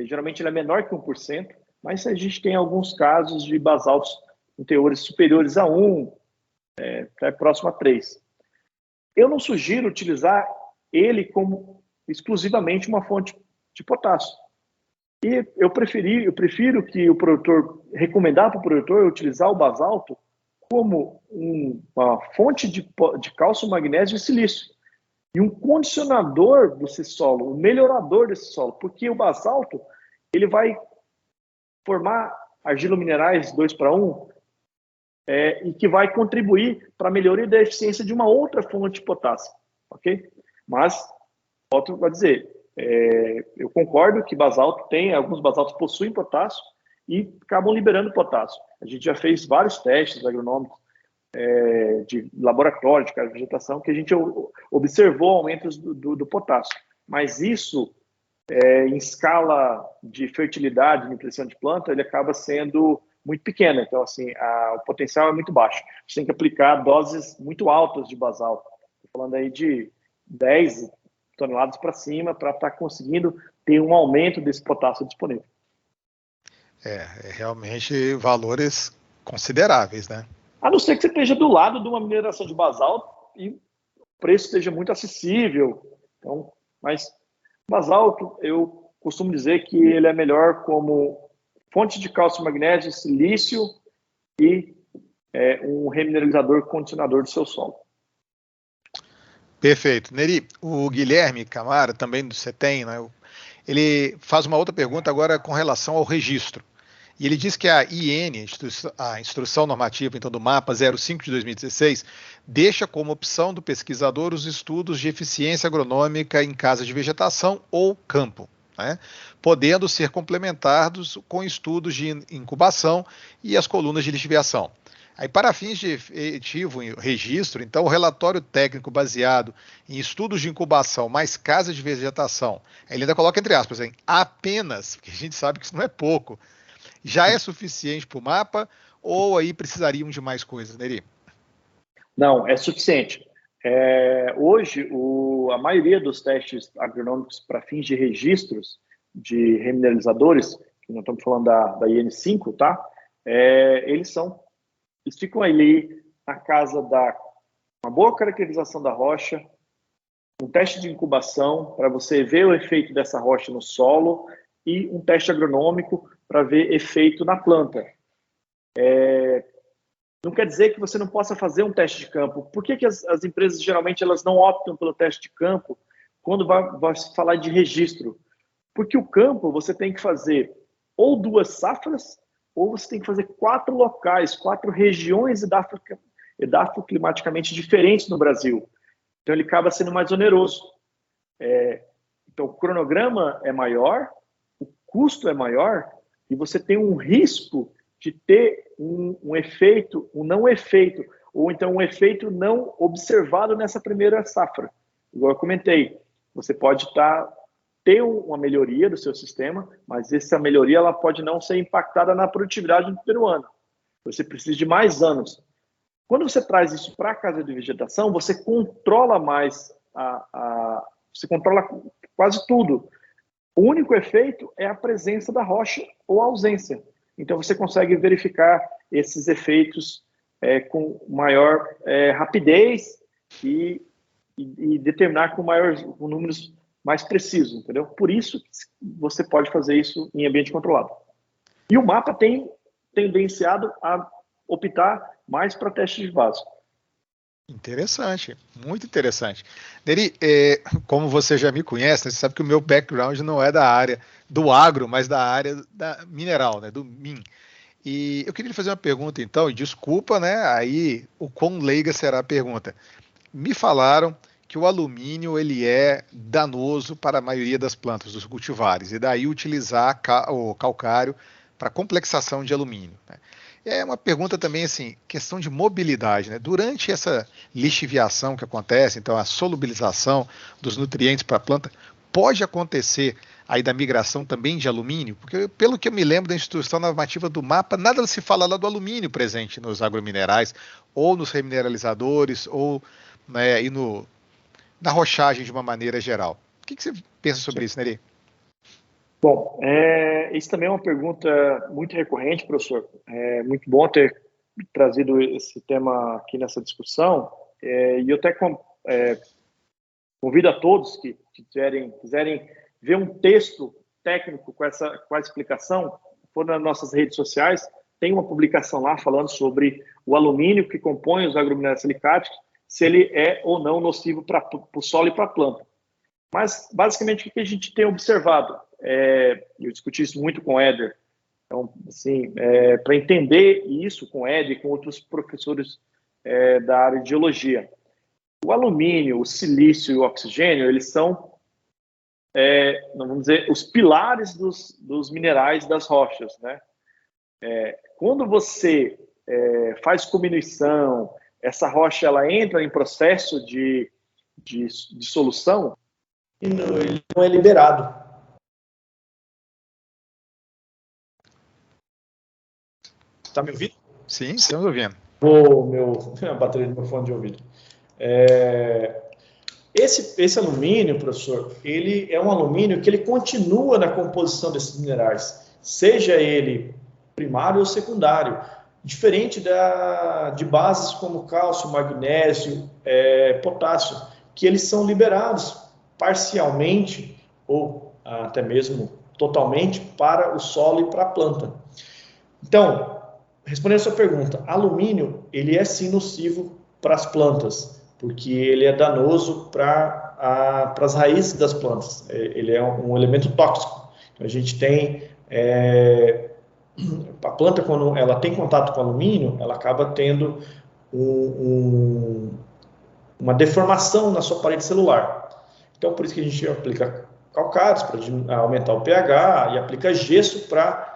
geralmente ele é menor que 1%, mas a gente tem alguns casos de basaltos com teores superiores a 1, próximo a 3. Eu não sugiro utilizar ele como exclusivamente uma fonte de potássio. E eu prefiro que o produtor, recomendar para o produtor utilizar o basalto como uma fonte de cálcio, magnésio e silício. E um condicionador desse solo, um melhorador desse solo, porque o basalto ele vai formar argilominerais 2:1 e que vai contribuir para a melhoria da eficiência de uma outra fonte de potássio, ok? Mas, volto a dizer, eu concordo que alguns basaltos possuem potássio e acabam liberando potássio. A gente já fez vários testes agronômicos de laboratório, de vegetação, que a gente observou aumentos do potássio. Mas isso, em escala de fertilidade, nutrição de planta, ele acaba sendo muito pequeno. Então, assim, o potencial é muito baixo. A gente tem que aplicar doses muito altas de basalto. Estou falando aí de 10 toneladas para cima, para estar conseguindo ter um aumento desse potássio disponível. Realmente valores consideráveis, né? A não ser que você esteja do lado de uma mineração de basalto e o preço esteja muito acessível. Então, mas basalto, eu costumo dizer que ele é melhor como fonte de cálcio, magnésio, silício e um remineralizador condicionador do seu solo. Perfeito. Neri, o Guilherme Camara, também do CETEM, né, ele faz uma outra pergunta agora com relação ao registro. E ele diz que a IN, a Instrução Normativa então, do MAPA 05 de 2016, deixa como opção do pesquisador os estudos de eficiência agronômica em casa de vegetação ou campo, né, podendo ser complementados com estudos de incubação e as colunas de lixiviação. Aí, para fins de efetivo registro, então, o relatório técnico baseado em estudos de incubação mais casa de vegetação, ele ainda coloca entre aspas, hein, apenas, porque a gente sabe que isso não é pouco, já é suficiente para o mapa ou aí precisariam de mais coisas, Neri? Não, é suficiente. Hoje, a maioria dos testes agronômicos para fins de registros de remineralizadores, que nós estamos falando da IN5, tá? Eles ficam ali na casa da uma boa caracterização da rocha, um teste de incubação para você ver o efeito dessa rocha no solo e um teste agronômico para ver efeito na planta. Não quer dizer que você não possa fazer um teste de campo. Por que as empresas geralmente elas não optam pelo teste de campo quando vai falar de registro? Porque o campo você tem que fazer ou 2 safras ou você tem que fazer 4 locais, 4 regiões edafoclimaticamente diferentes no Brasil. Então ele acaba sendo mais oneroso. Então o cronograma é maior, o custo é maior e você tem um risco de ter um efeito, um não efeito, ou então um efeito não observado nessa primeira safra. Igual eu comentei, você pode ter uma melhoria do seu sistema, mas essa melhoria ela pode não ser impactada na produtividade do primeiro ano. Você precisa de mais anos. Quando você traz isso para a casa de vegetação, você controla mais, você controla quase tudo. O único efeito é a presença da rocha ou a ausência. Então, você consegue verificar esses efeitos com maior rapidez e determinar com números mais precisos, entendeu? Por isso, você pode fazer isso em ambiente controlado. E o mapa tem tendenciado a optar mais para testes de vaso. Interessante, muito interessante. Neri, como você já me conhece, né, você sabe que o meu background não é da área do agro, mas da área da mineral, né, do MIN. E eu queria lhe fazer uma pergunta, então, e desculpa, né, aí o quão leiga será a pergunta. Me falaram que o alumínio ele é danoso para a maioria das plantas, dos cultivares, e daí utilizar o calcário para complexação de alumínio, né? É uma pergunta também, assim, questão de mobilidade, né? Durante essa lixiviação que acontece, então a solubilização dos nutrientes para a planta, pode acontecer aí da migração também de alumínio? Porque pelo que eu me lembro da instrução normativa do MAPA, nada se fala lá do alumínio presente nos agrominerais, ou nos remineralizadores, ou, né, e na rochagem de uma maneira geral. O que você pensa sobre isso, Neri? Bom, isso também é uma pergunta muito recorrente, professor. É muito bom ter trazido esse tema aqui nessa discussão. E eu até convido a todos que quiserem ver um texto técnico com a explicação, for nas nossas redes sociais, tem uma publicação lá falando sobre o alumínio que compõe os agrominerais silicáticos, se ele é ou não nocivo para o solo e para a planta. Mas, basicamente, o que a gente tem observado? Eu discuti isso muito com o Éder. Então, assim, para entender isso com o Éder e com outros professores da área de geologia. O alumínio, o silício e o oxigênio, eles são, vamos dizer, os pilares dos minerais das rochas, né? Quando você faz cominuição, essa rocha ela entra em processo de dissolução, e ele não é liberado. Está me ouvindo? Sim, estamos ouvindo. A bateria do meu fone de ouvido. Esse alumínio, professor, ele é um alumínio que ele continua na composição desses minerais, seja ele primário ou secundário, diferente de bases como cálcio, magnésio, potássio, que eles são liberados parcialmente ou até mesmo totalmente para o solo e para a planta. Então, respondendo a sua pergunta, alumínio ele é sim nocivo para as plantas, porque ele é danoso para as raízes das plantas. Ele é um elemento tóxico. Então, a gente tem... a planta, quando ela tem contato com alumínio, ela acaba tendo uma deformação na sua parede celular. Então, por isso que a gente aplica calcários para aumentar o pH e aplica gesso para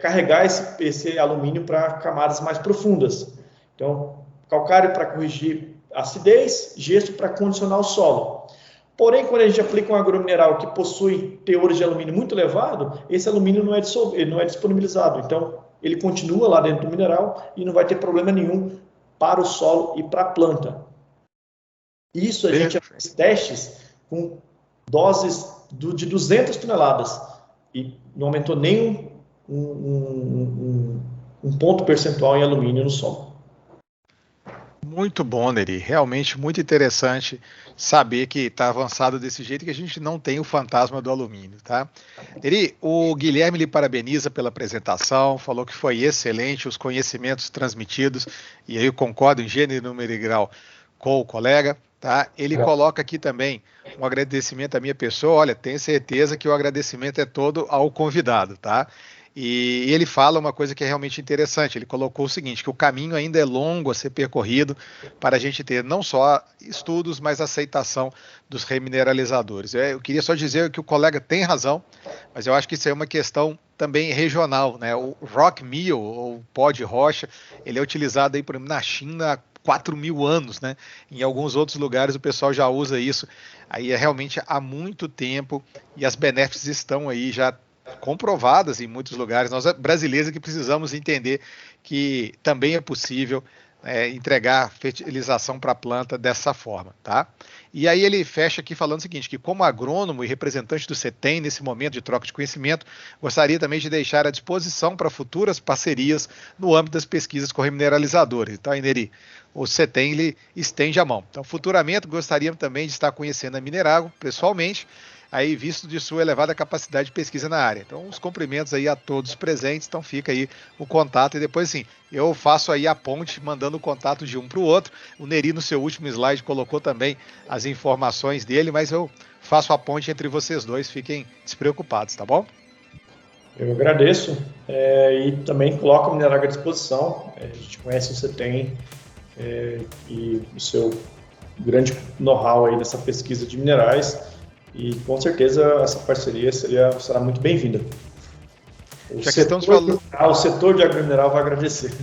carregar esse alumínio para camadas mais profundas. Então, calcário para corrigir acidez, gesso para condicionar o solo. Porém, quando a gente aplica um agromineral que possui teores de alumínio muito elevado, esse alumínio não é disponibilizado. Então, ele continua lá dentro do mineral e não vai ter problema nenhum para o solo e para a planta. Isso a gente fez testes com doses de 200 toneladas e não aumentou nem um ponto percentual em alumínio no solo. Muito bom, Neri. Realmente muito interessante saber que está avançado desse jeito e que a gente não tem o fantasma do alumínio, tá? Neri, o Guilherme lhe parabeniza pela apresentação, falou que foi excelente, os conhecimentos transmitidos, e aí eu concordo em gênero, número e grau com o colega, tá? Ele coloca aqui também um agradecimento à minha pessoa. Olha, tenho certeza que o agradecimento é todo ao convidado, tá? E ele fala uma coisa que é realmente interessante. Ele colocou o seguinte, que o caminho ainda é longo a ser percorrido para a gente ter não só estudos, mas aceitação dos remineralizadores. Eu queria só dizer que o colega tem razão, mas eu acho que isso é uma questão também regional, né? O rock meal, ou pó de rocha, ele é utilizado aí, por exemplo, na China há 4.000 anos, né? Em alguns outros lugares o pessoal já usa isso aí realmente há muito tempo, e as benéficas estão aí já comprovadas em muitos lugares. Nós brasileiros que precisamos entender que também é possível entregar fertilização para a planta dessa forma, tá? E aí ele fecha aqui falando o seguinte, que como agrônomo e representante do CETEM nesse momento de troca de conhecimento, gostaria também de deixar à disposição para futuras parcerias no âmbito das pesquisas com remineralizadores. Então, Neri, o CETEM ele estende a mão. Então, futuramente gostaríamos também de estar conhecendo a Minerago pessoalmente, aí visto de sua elevada capacidade de pesquisa na área. Então, os cumprimentos aí a todos presentes, então fica aí o contato, e depois sim, eu faço aí a ponte, mandando o contato de um para o outro. O Neri, no seu último slide, colocou também as informações dele, mas eu faço a ponte entre vocês dois, fiquem despreocupados, tá bom? Eu agradeço, e também coloco a Minerago à disposição. A gente conhece o CETEM e o seu grande know-how aí nessa pesquisa de minerais, e com certeza essa parceria será muito bem-vinda. O setor de agromineral vai agradecer.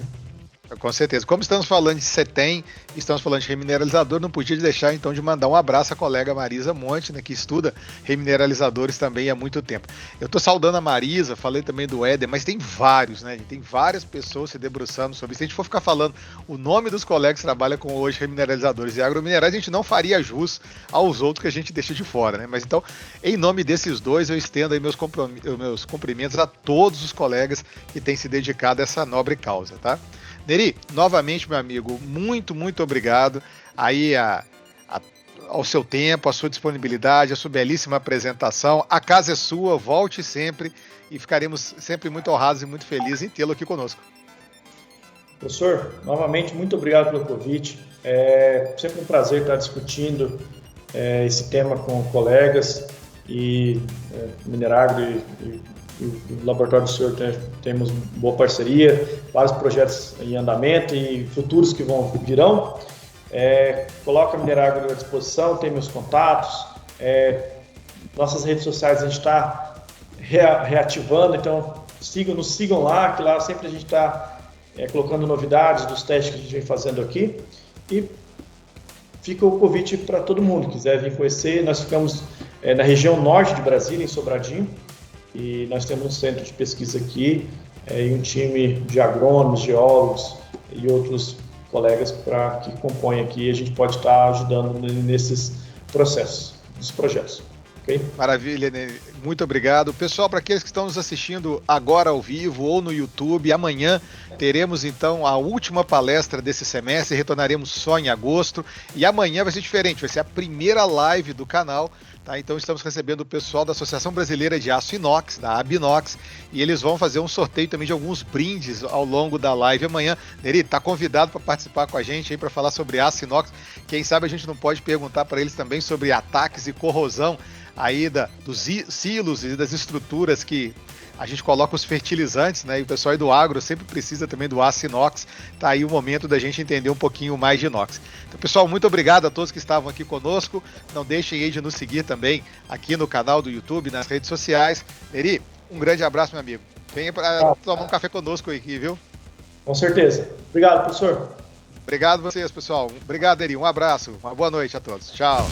Com certeza. Como estamos falando de CETEM, estamos falando de remineralizador, não podia deixar então de mandar um abraço à colega Marisa Monte, né, que estuda remineralizadores também há muito tempo. Eu estou saudando a Marisa, falei também do Éder, mas tem vários, né? Tem várias pessoas se debruçando sobre isso. Se a gente for ficar falando o nome dos colegas que trabalham com hoje remineralizadores e agrominerais, a gente não faria jus aos outros que a gente deixa de fora, né? Mas então, em nome desses dois, eu estendo aí meus cumprimentos a todos os colegas que têm se dedicado a essa nobre causa, tá? Neri, novamente, meu amigo, muito, muito obrigado aí ao seu tempo, à sua disponibilidade, à sua belíssima apresentação. A casa é sua, volte sempre e ficaremos sempre muito honrados e muito felizes em tê-lo aqui conosco. Professor, novamente, muito obrigado pelo convite. É sempre um prazer estar discutindo esse tema com colegas e Minerago e o laboratório do senhor temos boa parceria, vários projetos em andamento e futuros que virão. Coloca a Minerago à disposição, tem meus contatos, nossas redes sociais a gente está reativando, então nos sigam lá, que lá sempre a gente está colocando novidades dos testes que a gente vem fazendo aqui, e fica o convite para todo mundo que quiser vir conhecer. Nós ficamos na região norte de Brasília, em Sobradinho, e nós temos um centro de pesquisa aqui e um time de agrônomos, geólogos e outros colegas que compõem aqui, e a gente pode estar ajudando nesses processos, nos projetos. Okay? Maravilha, Neri. Muito obrigado. Pessoal, para aqueles que estão nos assistindo agora ao vivo ou no YouTube, amanhã teremos então a última palestra desse semestre, retornaremos só em agosto, e amanhã vai ser diferente, vai ser a primeira live do canal. Tá, então estamos recebendo o pessoal da Associação Brasileira de Aço Inox, da Abinox, e eles vão fazer um sorteio também de alguns brindes ao longo da live amanhã. Neri, está convidado para participar com a gente aí para falar sobre aço inox. Quem sabe a gente não pode perguntar para eles também sobre ataques e corrosão aí dos silos e das estruturas que a gente coloca os fertilizantes, né? E o pessoal aí do agro sempre precisa também do aço inox. Tá aí o momento da gente entender um pouquinho mais de inox. Então, pessoal, muito obrigado a todos que estavam aqui conosco. Não deixem aí de nos seguir também aqui no canal do YouTube, nas redes sociais. Neri, um grande abraço, meu amigo. Venha para tomar um café conosco aqui, viu? Com certeza. Obrigado, professor. Obrigado a vocês, pessoal. Obrigado, Neri. Um abraço. Uma boa noite a todos. Tchau.